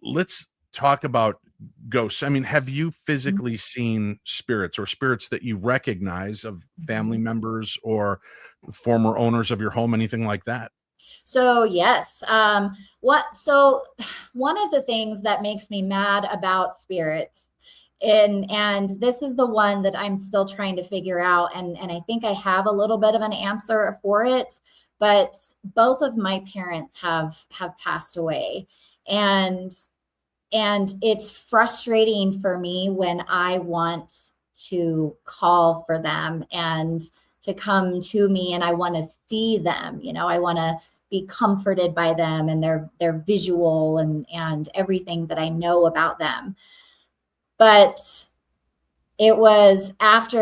Let's talk about ghosts. I mean, have you physically seen spirits or spirits that you recognize of family members or former owners of your home, anything like that? So yes. So one of the things that makes me mad about spirits, and this is the one that I'm still trying to figure out, and I think I have a little bit of an answer for it, but both of my parents have passed away. And it's frustrating for me when I want to call for them and to come to me, and I want to see them, I want to be comforted by them and their visual and everything that I know about them. But it was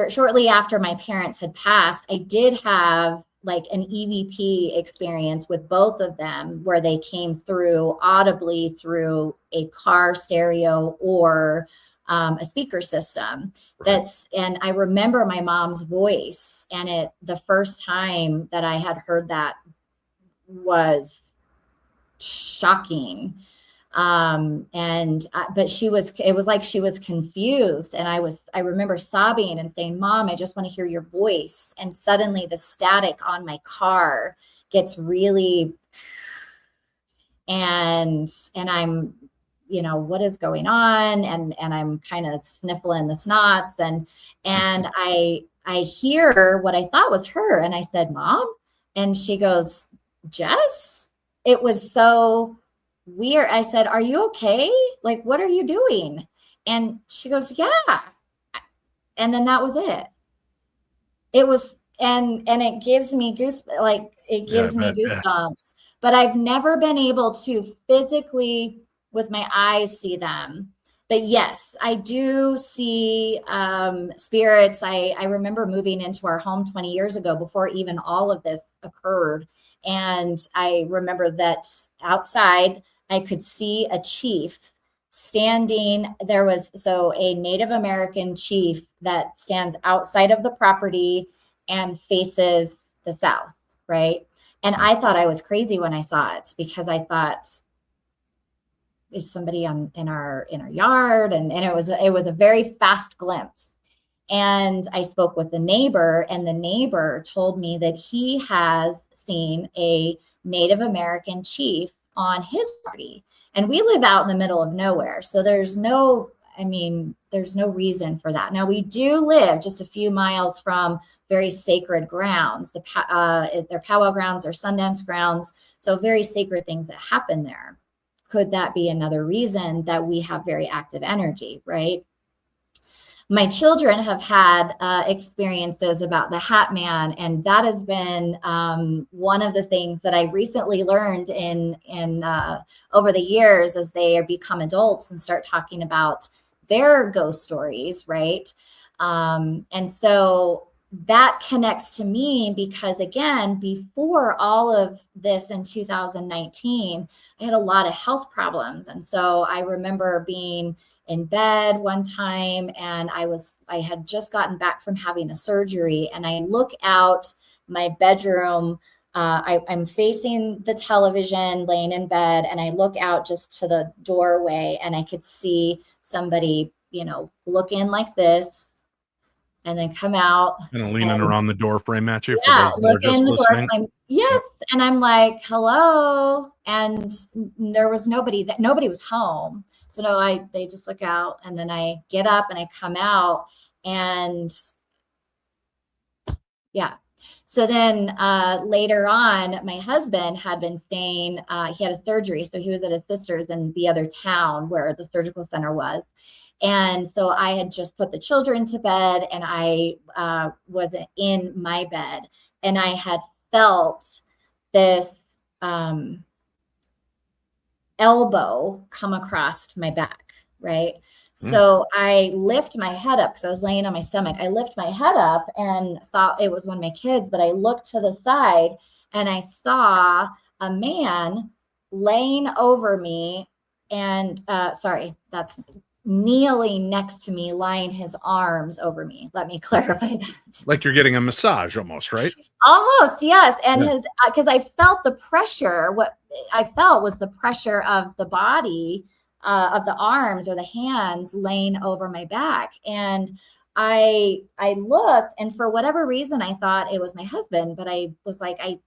shortly after my parents had passed, I did have like an EVP experience with both of them where they came through audibly through a car stereo or a speaker system. And I remember my mom's voice, and the first time that I had heard that was shocking. But it was like she was confused. And I remember sobbing and saying, Mom, I just want to hear your voice. And suddenly the static on my car gets really, and I'm, what is going on? And I'm kind of sniffling the snots and I hear what I thought was her. And I said, Mom, and she goes, Jess, it was so weird. I said, are you okay? Like, what are you doing? And she goes, yeah. And then that was it. It was, and it gives me goosebumps, but I've never been able to physically with my eyes see them. But yes, I do see spirits. I remember moving into our home 20 years ago before even all of this occurred. And I remember that outside I could see a chief standing. There was a Native American chief that stands outside of the property and faces the south, right? And I thought I was crazy when I saw it because I thought, is somebody in our yard? And it was a very fast glimpse. And I spoke with the neighbor, and the neighbor told me that he has seen a Native American chief on his property. And we live out in the middle of nowhere. So there's no reason for that. Now we do live just a few miles from very sacred grounds. They're powwow grounds, they're Sundance grounds. So very sacred things that happen there. Could that be another reason that we have very active energy, right? my children have had experiences about the Hat Man, and that has been one of the things that I recently learned in over the years as they become adults and start talking about their ghost stories, right? And so that connects to me because, again, before all of this in 2019, I had a lot of health problems, and so I remember being in bed one time, and I had just gotten back from having a surgery, and I look out my bedroom. I'm facing the television, laying in bed, and I look out just to the doorway, and I could see somebody, look in like this, and then come out and leaning around the door frame at you. Yeah, for those that are look just in the listening. door frame. Yes, and I'm like, hello, and there was nobody was home. So no, they just look out, and then I get up and I come out, and yeah. So then later on, my husband had been saying he had a surgery, so he was at his sister's in the other town where the surgical center was. And so I had just put the children to bed, and I was in my bed, and I had felt this elbow come across my back, right? So I lift my head up because I was laying on my stomach. I lift my head up and thought it was one of my kids, but I looked to the side and I saw a man laying over me and that's kneeling next to me, lying his arms over me. Let me clarify that. Like you're getting a massage almost, right? Almost, yes. And because I felt the pressure, what I felt was the pressure of the body, of the arms or the hands laying over my back. And I looked, and for whatever reason, I thought it was my husband, but I was like, I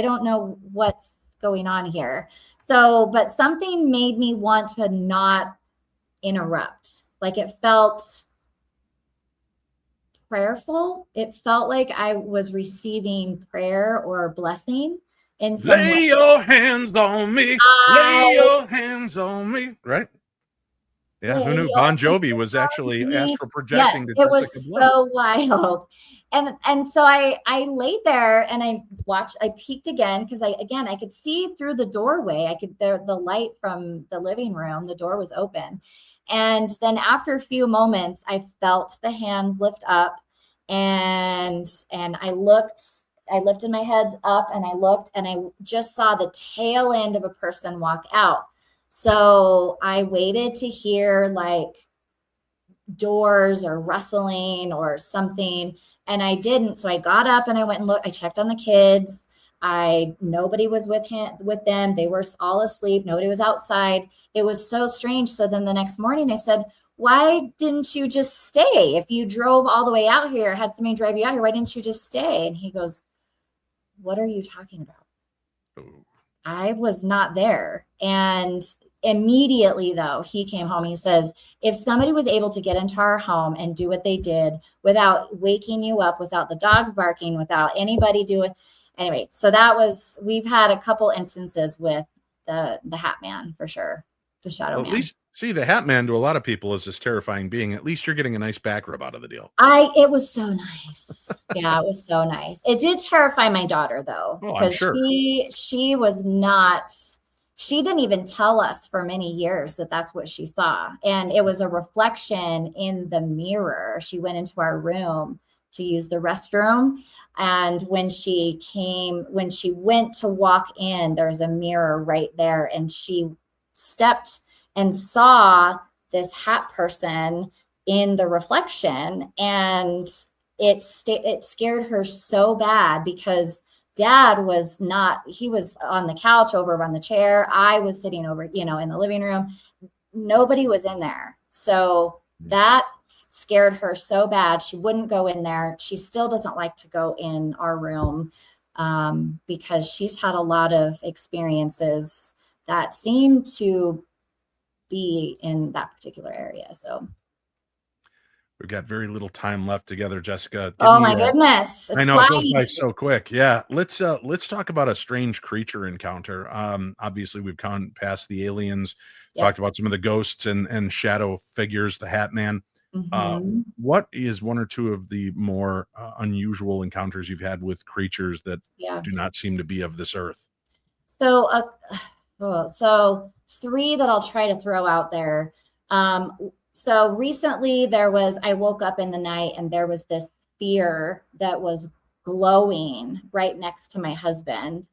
don't know what's going on here. So, but something made me want to not interrupt. Like it felt prayerful. It felt like I was receiving prayer or blessing in some way. Lay your hands on me. Lay your hands on me. Right? Yeah, who knew Bon Jovi was actually astral projecting? Yes, it was so wild. And so I laid there and I peeked again because I could see through the doorway. The light from the living room, the door was open. And then after a few moments, I felt the hand lift up, and I lifted my head up and I looked, and I just saw the tail end of a person walk out. So I waited to hear like doors or rustling or something, and I didn't. So I got up and I went and looked. I checked on the kids. Nobody was with them. They were all asleep. Nobody was outside. It was so strange. So then the next morning I said, why didn't you just stay? If you drove all the way out here, had somebody drive you out here, why didn't you just stay? And he goes, what are you talking about? I was not there. And immediately, though, he came home. He says, if somebody was able to get into our home and do what they did without waking you up, without the dogs barking, without anybody doing. Anyway, so we've had a couple instances with the Hat Man for sure. The Shadow Man. At least, see, the Hat Man to a lot of people is this terrifying being. At least you're getting a nice back rub out of the deal. It was so nice. Yeah, it was so nice. It did terrify my daughter though, because she was not. She didn't even tell us for many years that that's what she saw. And it was a reflection in the mirror. She went into our room to use the restroom. And when she went to walk in, there's a mirror right there. And she stepped and saw this hat person in the reflection. And it scared her so bad because Dad was he was on the couch over on the chair. I was sitting over, in the living room. Nobody was in there. So that scared her so bad. She wouldn't go in there. She still doesn't like to go in our room because she's had a lot of experiences that seem to be in that particular area. So. We've got very little time left together, Jessica. Oh my goodness. I It's know it goes by flying. so quick. Yeah. Let's talk about a strange creature encounter. Obviously we've gone past the aliens, talked about some of the ghosts and shadow figures, the Hat Man. What is one or two of the more unusual encounters you've had with creatures that do not seem to be of this earth? So, so 3 that I'll try to throw out there. So recently I woke up in the night and there was this sphere that was glowing right next to my husband.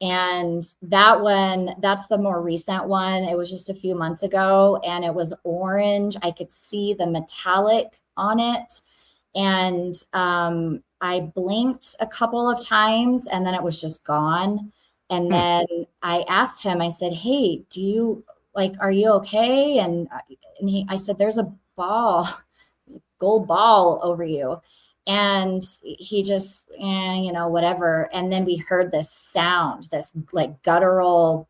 And that's the more recent one. It was just a few months ago and it was orange. I could see the metallic on it. And I blinked a couple of times and then it was just gone. And then I asked him, I said, hey, are you okay? And I said, there's a gold ball over you. And he just, whatever. And then we heard this sound, this like guttural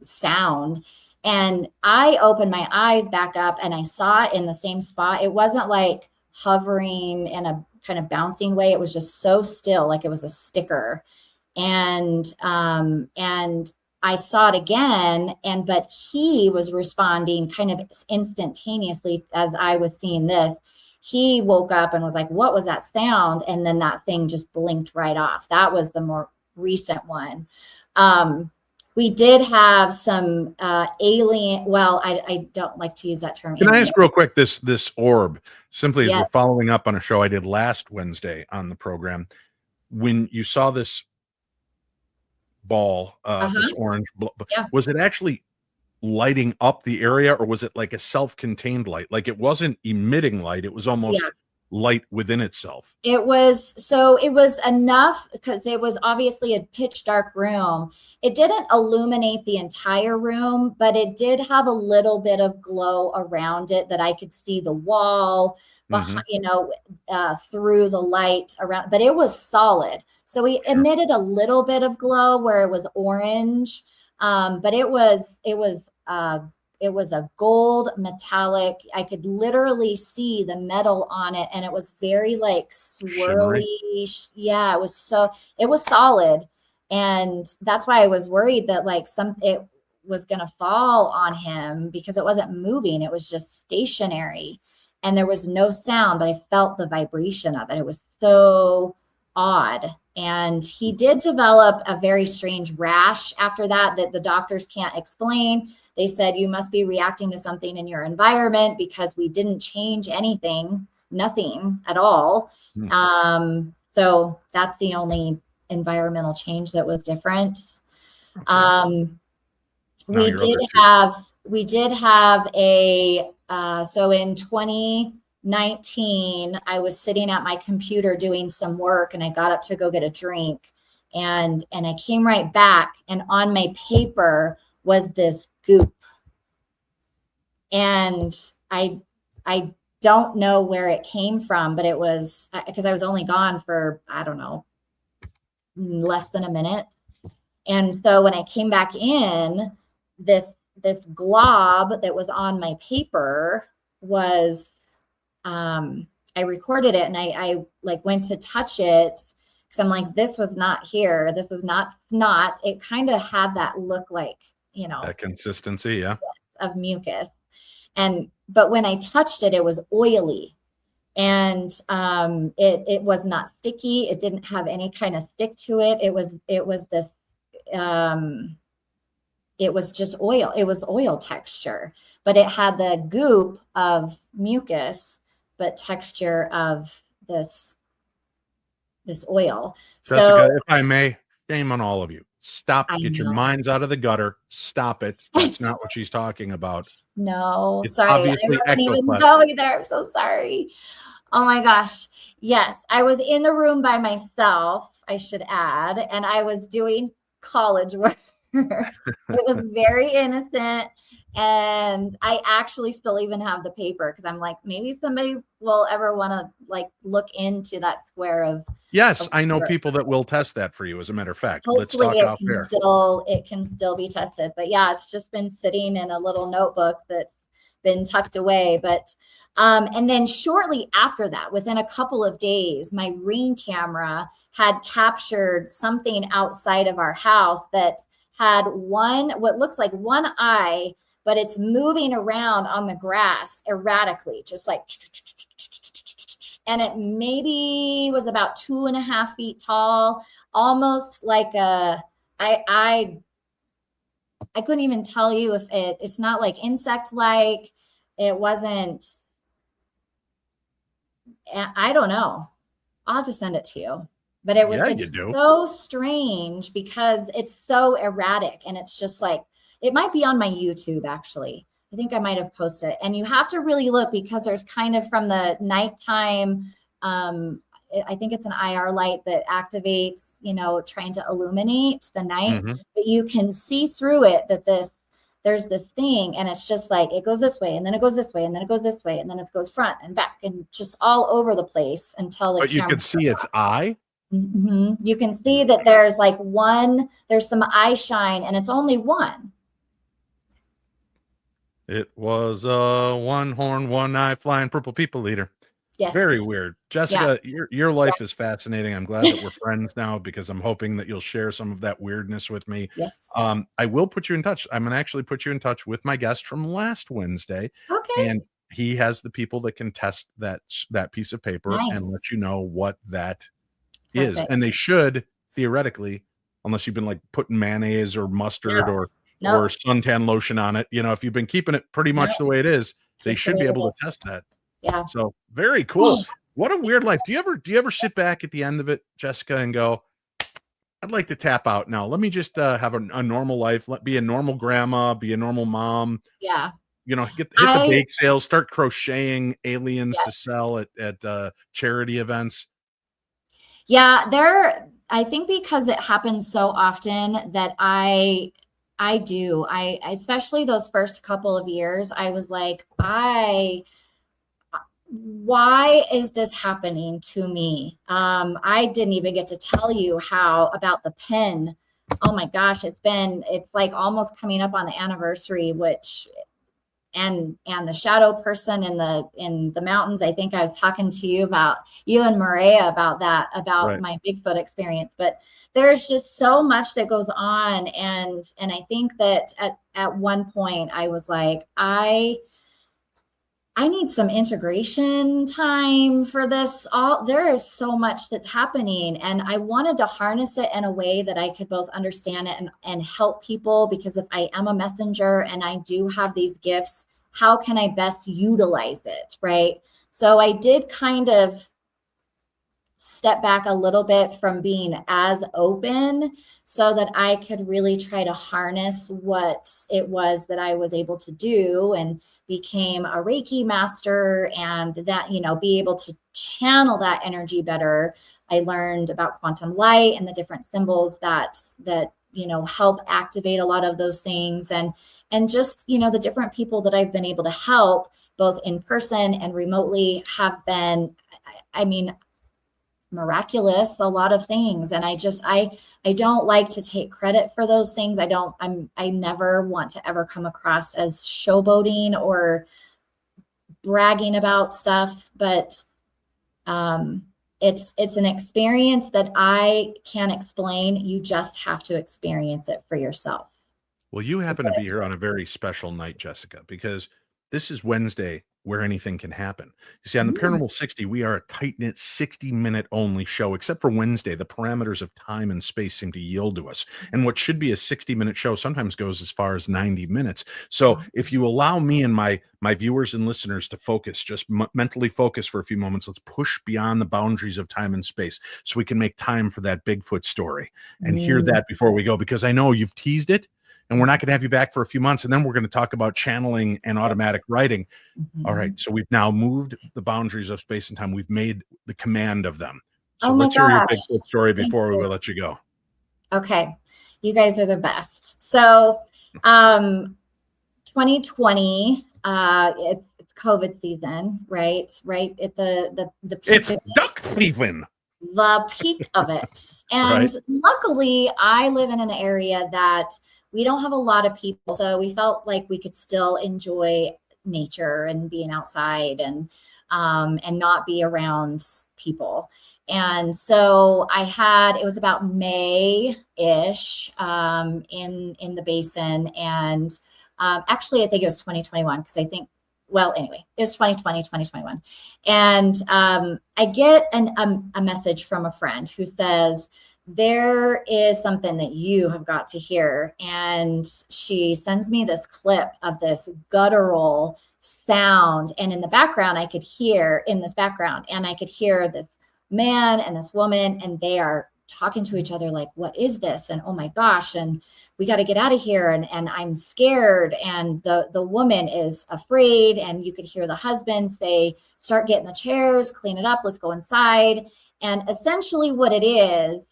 sound. And I opened my eyes back up and I saw it in the same spot. It wasn't like hovering in a kind of bouncing way. It was just so still, like it was a sticker. And I saw it again, but he was responding kind of instantaneously as I was seeing this. He woke up and was like, what was that sound? And then that thing just blinked right off. That was the more recent one. We did have some alien. Well, I don't like to use that term. Can I ask real quick, this orb, simply as Yes. we're following up on a show I did last Wednesday on the program, when you saw this ball, this orange, was it actually lighting up the area, or was it like a self-contained light? Like it wasn't emitting light, it was almost light within itself. It was enough because it was obviously a pitch dark room. It didn't illuminate the entire room, but it did have a little bit of glow around it that I could see the wall behind, through the light around, but it was solid. So we emitted a little bit of glow where it was orange, but it was a gold metallic. I could literally see the metal on it, and it was very like swirly. Yeah, it was solid, and that's why I was worried that like it was gonna fall on him because it wasn't moving. It was just stationary, and there was no sound, but I felt the vibration of it. It was so odd. And he did develop a very strange rash after that the doctors can't explain. They said, you must be reacting to something in your environment because we didn't change anything, nothing at all. So that's the only environmental change that was different. We did have a, so in 2019, I was sitting at my computer doing some work and I got up to go get a drink and I came right back, and on my paper was this goop. And I don't know where it came from, but it was because I was only gone for, I don't know, less than a minute. And so when I came back in, this glob that was on my paper was, I recorded it and I like went to touch it because I'm like, this was not here. This is not snot. It kind of had that look like, that consistency, of mucus. But when I touched it, it was oily, and it was not sticky. It didn't have any kind of stick to it. It was this, it was just oil. It was oil texture, but it had the goop of mucus, but texture of this oil. Jessica, so if I may, shame on all of you. Stop. Get your minds out of the gutter. Stop it. That's not what she's talking about. No, It's sorry. I obviously wasn't even ectoplasm. going there. I'm so sorry. Oh my gosh. Yes, I was in the room by myself, I should add, and I was doing college work. It was very innocent. And I actually still even have the paper because I'm like, maybe somebody will ever want to like look into that square of. Yes, I know people that will test that for you. As a matter of fact, Hopefully let's talk off there. It can still be tested. But yeah, it's just been sitting in a little notebook that's been tucked away. But And then shortly after that, within a couple of days, my Ring camera had captured something outside of our house that had what looks like one eye, but it's moving around on the grass erratically, just like, and it maybe was about 2.5 feet tall, almost like I couldn't even tell you if it's not like insect-like. It wasn't, I don't know. I'll have to send it to you. But it's so strange because it's so erratic, and it's just like, it might be on my YouTube, actually. I think I might have posted it. And you have to really look, because there's kind of from the nighttime, I think it's an IR light that activates, trying to illuminate the night. Mm-hmm. But you can see through it that there's this thing, and it's just like, it goes this way, and then it goes this way, and then it goes this way, and then it goes front and back and just all over the place until But you can see its eye. Mm-hmm. You can see that there's like there's some eye shine, and it's only one. It was a one horn, one eye flying purple people eater. Yes. Very weird. Jessica, your life is fascinating. I'm glad that we're friends now, because I'm hoping that you'll share some of that weirdness with me. Yes. I will put you in touch. I'm going to actually put you in touch with my guest from last Wednesday. Okay. And he has the people that can test that piece of paper and let you know what that is. And they should, theoretically, unless you've been like putting mayonnaise or mustard or suntan lotion on it, if you've been keeping it pretty much the way it is, they should be able to test that. Yeah. So very cool. What a weird life. Do you ever sit back at the end of it, Jessica, and go, I'd like to tap out now. Let me just have a normal life. Be a normal grandma, be a normal mom. Yeah. Hit the bake sales, start crocheting aliens to sell at charity events. Yeah, I think because it happens so often that I especially those first couple of years, I was like, why is this happening to me? I didn't even get to tell you about the pen. Oh my gosh, it's like almost coming up on the anniversary, and the shadow person in the mountains. I think I was talking to you and Maria about that, about my Bigfoot experience. But there's just so much that goes on. And I think that at one point I was like, I need some integration time for this. There is so much that's happening, and I wanted to harness it in a way that I could both understand it and help people, because if I am a messenger and I do have these gifts, how can I best utilize it, right? So I did kind of step back a little bit from being as open so that I could really try to harness what it was that I was able to do, and became a Reiki master, and that, be able to channel that energy better. I learned about quantum light and the different symbols that help activate a lot of those things. And just, the different people that I've been able to help both in person and remotely have been, miraculous, a lot of things. And I don't like to take credit for those things. I never want to ever come across as showboating or bragging about stuff, but it's an experience that I can't explain. You just have to experience it for yourself. Well, you happen to be here on a very special night, Jessica, because this is Wednesday, where anything can happen. You see, on the Paranormal 60, we are a tight-knit 60-minute only show, except for Wednesday. The parameters of time and space seem to yield to us. And what should be a 60-minute show sometimes goes as far as 90 minutes. So if you allow me and my viewers and listeners to focus, just mentally focus for a few moments, let's push beyond the boundaries of time and space so we can make time for that Bigfoot story and hear that before we go, because I know you've teased it. And we're not going to have you back for a few months. And then we're going to talk about channeling and automatic writing. All right. So we've now moved the boundaries of space and time. We've made the command of them. So let's hear your Bigfoot story before we will let you go. Okay. You guys are the best. So 2020, it's COVID season, right? Right at the peak. It's duck season. The peak of it. And luckily, I live in an area that we don't have a lot of people, so we felt like we could still enjoy nature and being outside and not be around people. And so it was about May-ish in the basin. And actually, I think it was 2021 because anyway, it was 2020, 2021. And I get a message from a friend who says, there is something that you have got to hear. And she sends me this clip of this guttural sound. And in the background, I could hear this man and this woman, and they are talking to each other like, what is this? And oh my gosh, and we got to get out of here. And I'm scared. And the woman is afraid. And you could hear the husband say, start getting the chairs, clean it up, let's go inside. And essentially what it is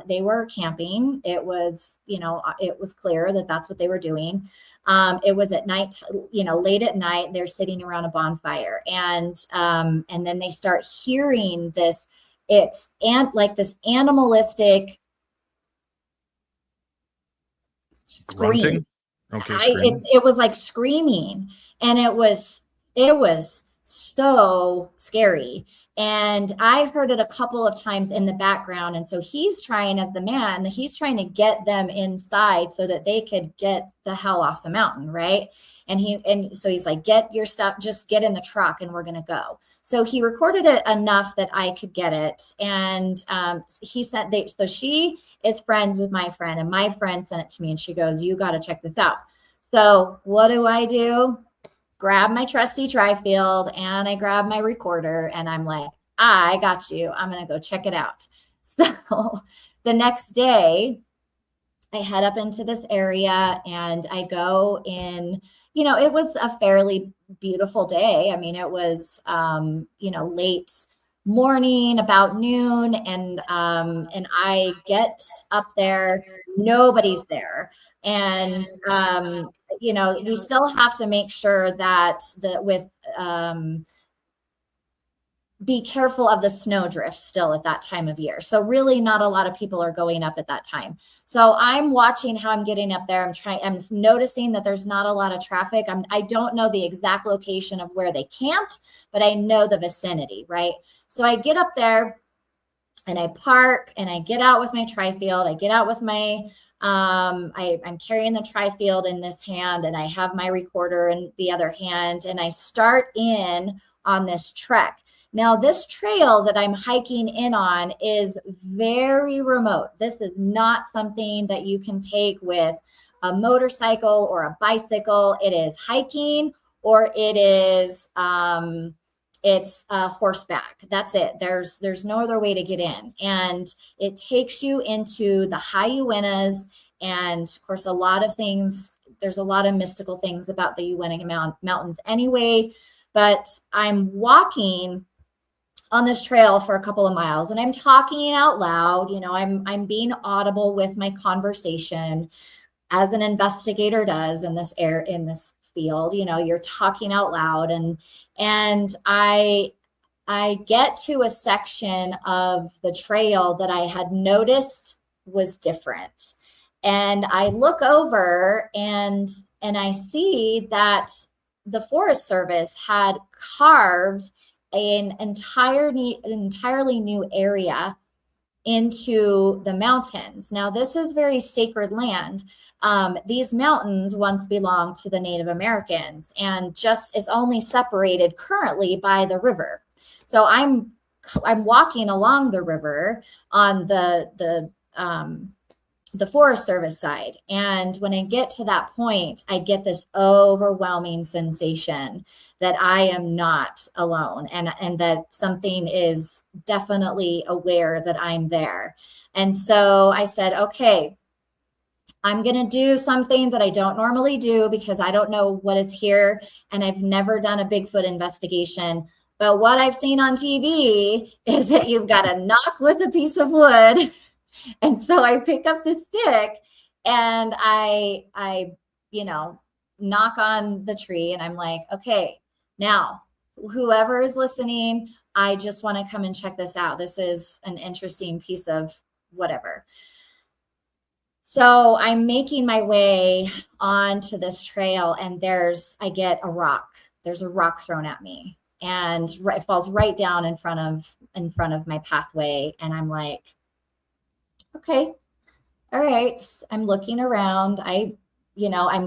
they were camping. It was, it was clear that that's what they were doing. It was at night, late at night, they're sitting around a bonfire, and then they start hearing this, like this animalistic scream. Grunting? Okay. It was like screaming, and it was so scary. And I heard it a couple of times in the background. And so he's trying to get them inside so that they could get the hell off the mountain. Right. And so he's like, get your stuff, just get in the truck and we're going to go. So he recorded it enough that I could get it. And he said, so she is friends with my friend, and my friend sent it to me, and she goes, you got to check this out. So what do? Grab my trusty tri-field, and I grab my recorder, and I'm like, I got you. I'm going to go check it out. So the next day I head up into this area, and I go in, it was a fairly beautiful day. I mean, it was, late morning, about noon. And I get up there, nobody's there. And, we still have to make sure that be careful of the snowdrift still at that time of year. So really not a lot of people are going up at that time. So I'm watching how I'm getting up there. I'm noticing that there's not a lot of traffic. I don't know the exact location of where they camped, but I know the vicinity, right? So I get up there and I park, and I get out with my tri-field. I get out with my, I'm carrying the tri-field in this hand, and I have my recorder in the other hand, and I start in on this trek. Now, this trail that I'm hiking in on is very remote. This is not something that you can take with a motorcycle or a bicycle. It is hiking, or it is it's horseback. That's it. There's no other way to get in. And it takes you into the high Uintas. And of course, there's a lot of mystical things about the Uinta Mountains anyway. But I'm walking on this trail for a couple of miles, and I'm talking out loud. I'm being audible with my conversation, as an investigator does in this field. You're talking out loud, and I get to a section of the trail that I had noticed was different, and I look over and I see that the Forest Service had carved an entirely new area into the mountains. Now, this is very sacred land. These mountains once belonged to the Native Americans, and just is only separated currently by the river. So I'm walking along the river on the Forest Service side. And when I get to that point, I get this overwhelming sensation that I am not alone, and that something is definitely aware that I'm there. And so I said, okay, I'm going to do something that I don't normally do, because I don't know what is here, and I've never done a Bigfoot investigation. But what I've seen on TV is that you've got to knock with a piece of wood. And so I pick up the stick, and I knock on the tree, and I'm like, okay, now whoever is listening, I just want to come and check this out. This is an interesting piece of whatever. So I'm making my way onto this trail, and I get a rock. There's a rock thrown at me, and it falls right down in front of my pathway. And I'm like, okay, all right. I'm looking around. I'm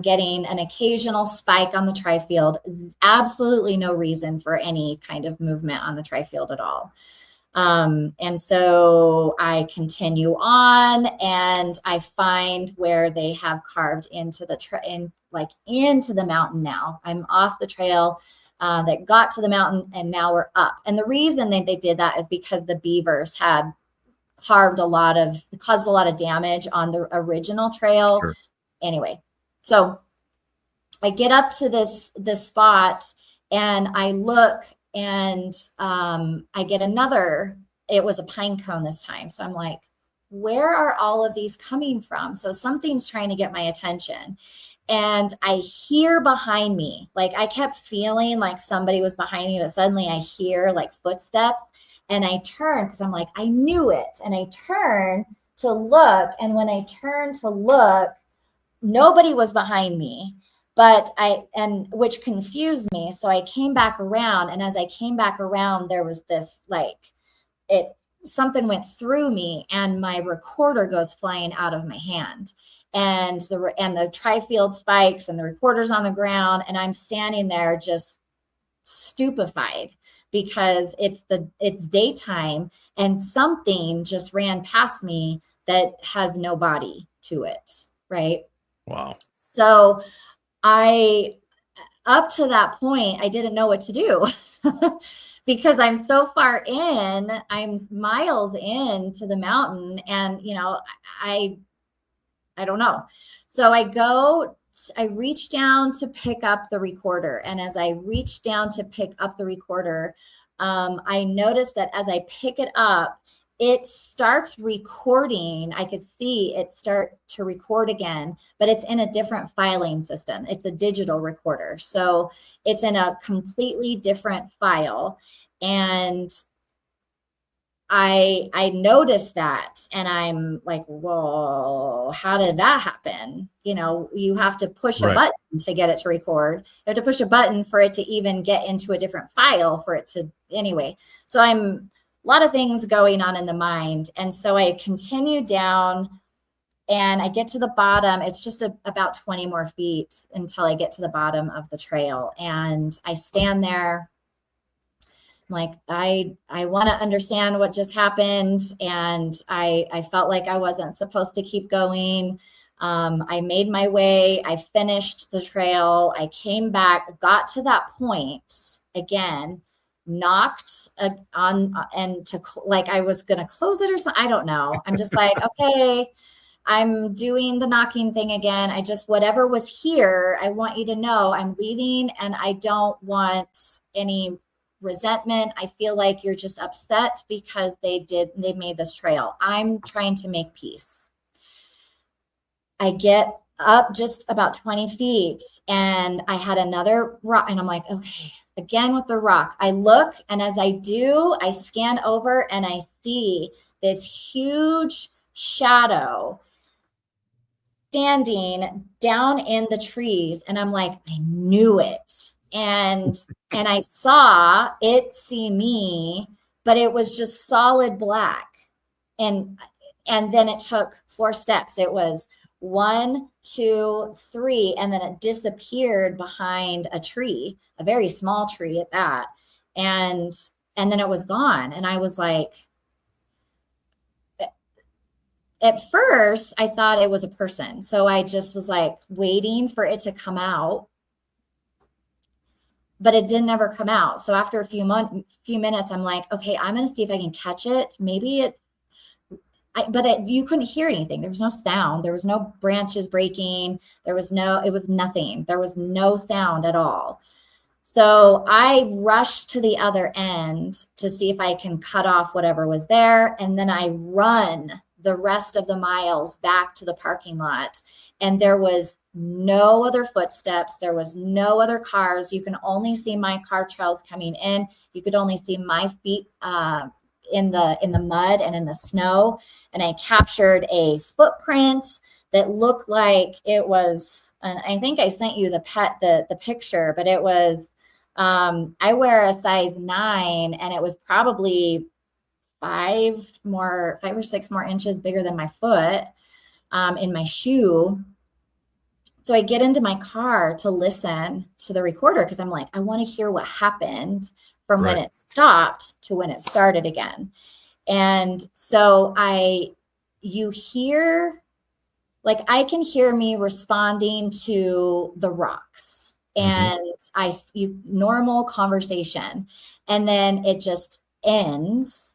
getting an occasional spike on the tri-field. Absolutely no reason for any kind of movement on the tri-field at all. And so I continue on, and I find where they have carved into into the mountain. Now I'm off the trail that got to the mountain, and now we're up. And the reason they did that is because the beavers had caused a lot of damage on the original trail. Sure. Anyway, so I get up to this spot, and I look, and I get it was a pine cone this time. So I'm like, where are all of these coming from? So something's trying to get my attention. And I hear behind me, like I kept feeling like somebody was behind me, but suddenly I hear like footsteps, and I turn because I'm like, I knew it. And I turn to look. And when I turn to look, nobody was behind me. Which confused me. So I came back around, and as I came back around, there was this something went through me, and my recorder goes flying out of my hand, and the tri-field spikes, and the recorder's on the ground, and I'm standing there just stupefied because it's daytime, and something just ran past me that has no body to it. Right. Wow. So up to that point, I didn't know what to do because I'm so far in, I'm miles into the mountain, and, I don't know. So I reach down to pick up the recorder. And as I reach down to pick up the recorder, I noticed that as I pick it up, it starts recording. I could see it start to record again, but it's in a different filing system. It's a digital recorder. So it's in a completely different file. And I noticed that, and I'm like, whoa, how did that happen? You have to push a button to get it to record. You have to push a button for it to even get into a different file for it to, anyway. So a lot of things going on in the mind. And so I continue down, and I get to the bottom. It's just about 20 more feet until I get to the bottom of the trail. And I stand there like, I want to understand what just happened. And I felt like I wasn't supposed to keep going. I made my way. I finished the trail. I came back, got to that point again, knocked on, and I was going to close it or something. I don't know. I'm just like, okay, I'm doing the knocking thing again. Whatever was here, I want you to know I'm leaving, and I don't want any resentment. I feel like you're just upset because they made this trail. I'm trying to make peace. I get up just about 20 feet, and I had another rock, and I'm like, okay, again with the rock. I look, and as I do, I scan over, and I see this huge shadow standing down in the trees. And I'm like, I knew it. And I saw it see me, but it was just solid black. And then it took 4 steps. It was 1, 2, 3, and then it disappeared behind a tree, a very small tree at that. And then it was gone. And I was like, at first I thought it was a person. So I just was like waiting for it to come out, but it didn't ever come out. So after a few minutes, I'm like, okay, I'm going to see if I can catch it. Maybe you couldn't hear anything. There was no sound. There was no branches breaking. It was nothing. There was no sound at all. So I rushed to the other end to see if I can cut off whatever was there. And then I run the rest of the miles back to the parking lot. And there was no other footsteps. There was no other cars. You can only see my car trails coming in. You could only see my feet in the mud and in the snow. And I captured a footprint that looked like it was, and I think I sent you the picture, but it was, I wear a size 9 and it was probably 5 or 6 more inches bigger than my foot in my shoe. So I get into my car to listen to the recorder because I'm like, I want to hear what happened from when it stopped to when it started again. And so you hear, like, I can hear me responding to the rocks and normal conversation. And then it just ends.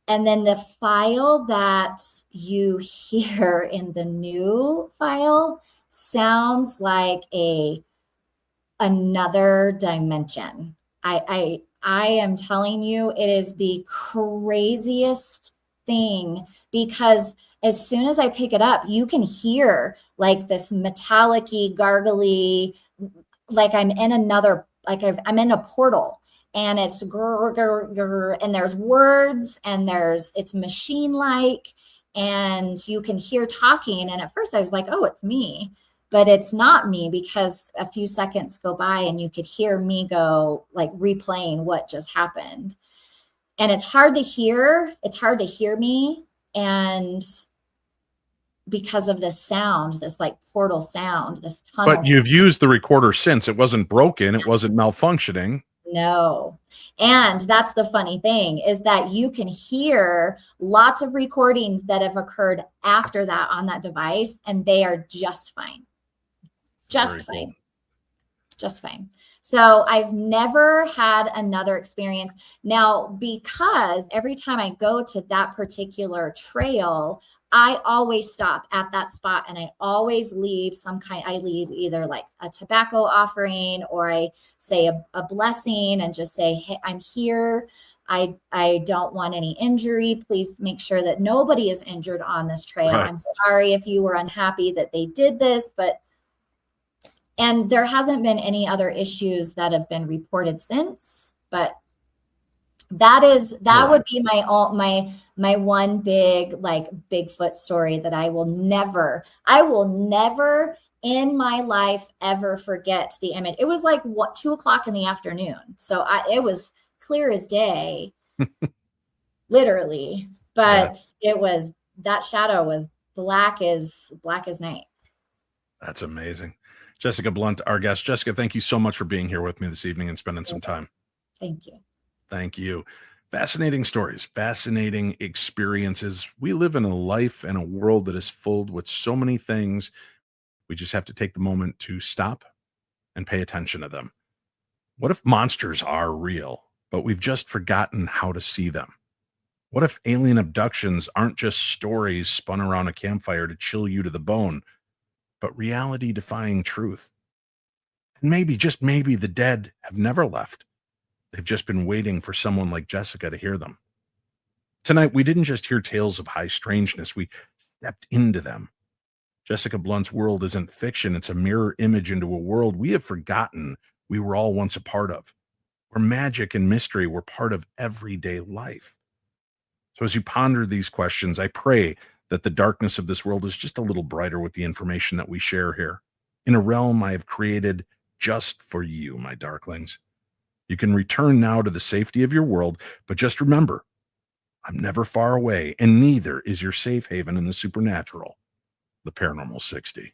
And then the file that you hear in the new file sounds like another dimension. I am telling you, it is the craziest thing, because as soon as I pick it up, you can hear like this metallic-y, gargly, like I'm in another, like I'm in a portal, and it's grr, grr, grr, and there's words, and it's machine-like, and you can hear talking. And at first I was like, oh, it's me. But it's not me, because a few seconds go by and you could hear me go, like, replaying what just happened. And it's hard to hear. It's hard to hear me. And because of this sound, this like portal sound, this tunnel. But you've used the recorder since. It wasn't broken. It wasn't malfunctioning. No. And that's the funny thing, is that you can hear lots of recordings that have occurred after that on that device, and they are just fine. Just fine. Cool. Just fine. So I've never had another experience. Now, because every time I go to that particular trail, I always stop at that spot, and I always leave I leave either like a tobacco offering, or I say a blessing and just say, hey, I'm here. I don't want any injury. Please make sure that nobody is injured on this trail. Right. I'm sorry if you were unhappy that they did this, and there hasn't been any other issues that have been reported since, but that would be my one big, like, Bigfoot story that I will never in my life ever forget the image. It was like 2:00 in the afternoon. So it was clear as day, literally, but that shadow was black as night. That's amazing. Jessica Blunt, our guest. Jessica, thank you so much for being here with me this evening and spending some time. Thank you. Thank you. Fascinating stories, fascinating experiences. We live in a life and a world that is filled with so many things. We just have to take the moment to stop and pay attention to them. What if monsters are real, but we've just forgotten how to see them? What if alien abductions aren't just stories spun around a campfire to chill you to the bone, but reality-defying truth? And maybe, just maybe, the dead have never left. They've just been waiting for someone like Jessica to hear them. Tonight, we didn't just hear tales of high strangeness. We stepped into them. Jessica Blunt's world isn't fiction. It's a mirror image into a world we have forgotten we were all once a part of, where magic and mystery were part of everyday life. So as you ponder these questions, I pray that the darkness of this world is just a little brighter with the information that we share here, in a realm I have created just for you, my darklings. You can return now to the safety of your world, but just remember, I'm never far away, and neither is your safe haven in the supernatural, the Paranormal 60.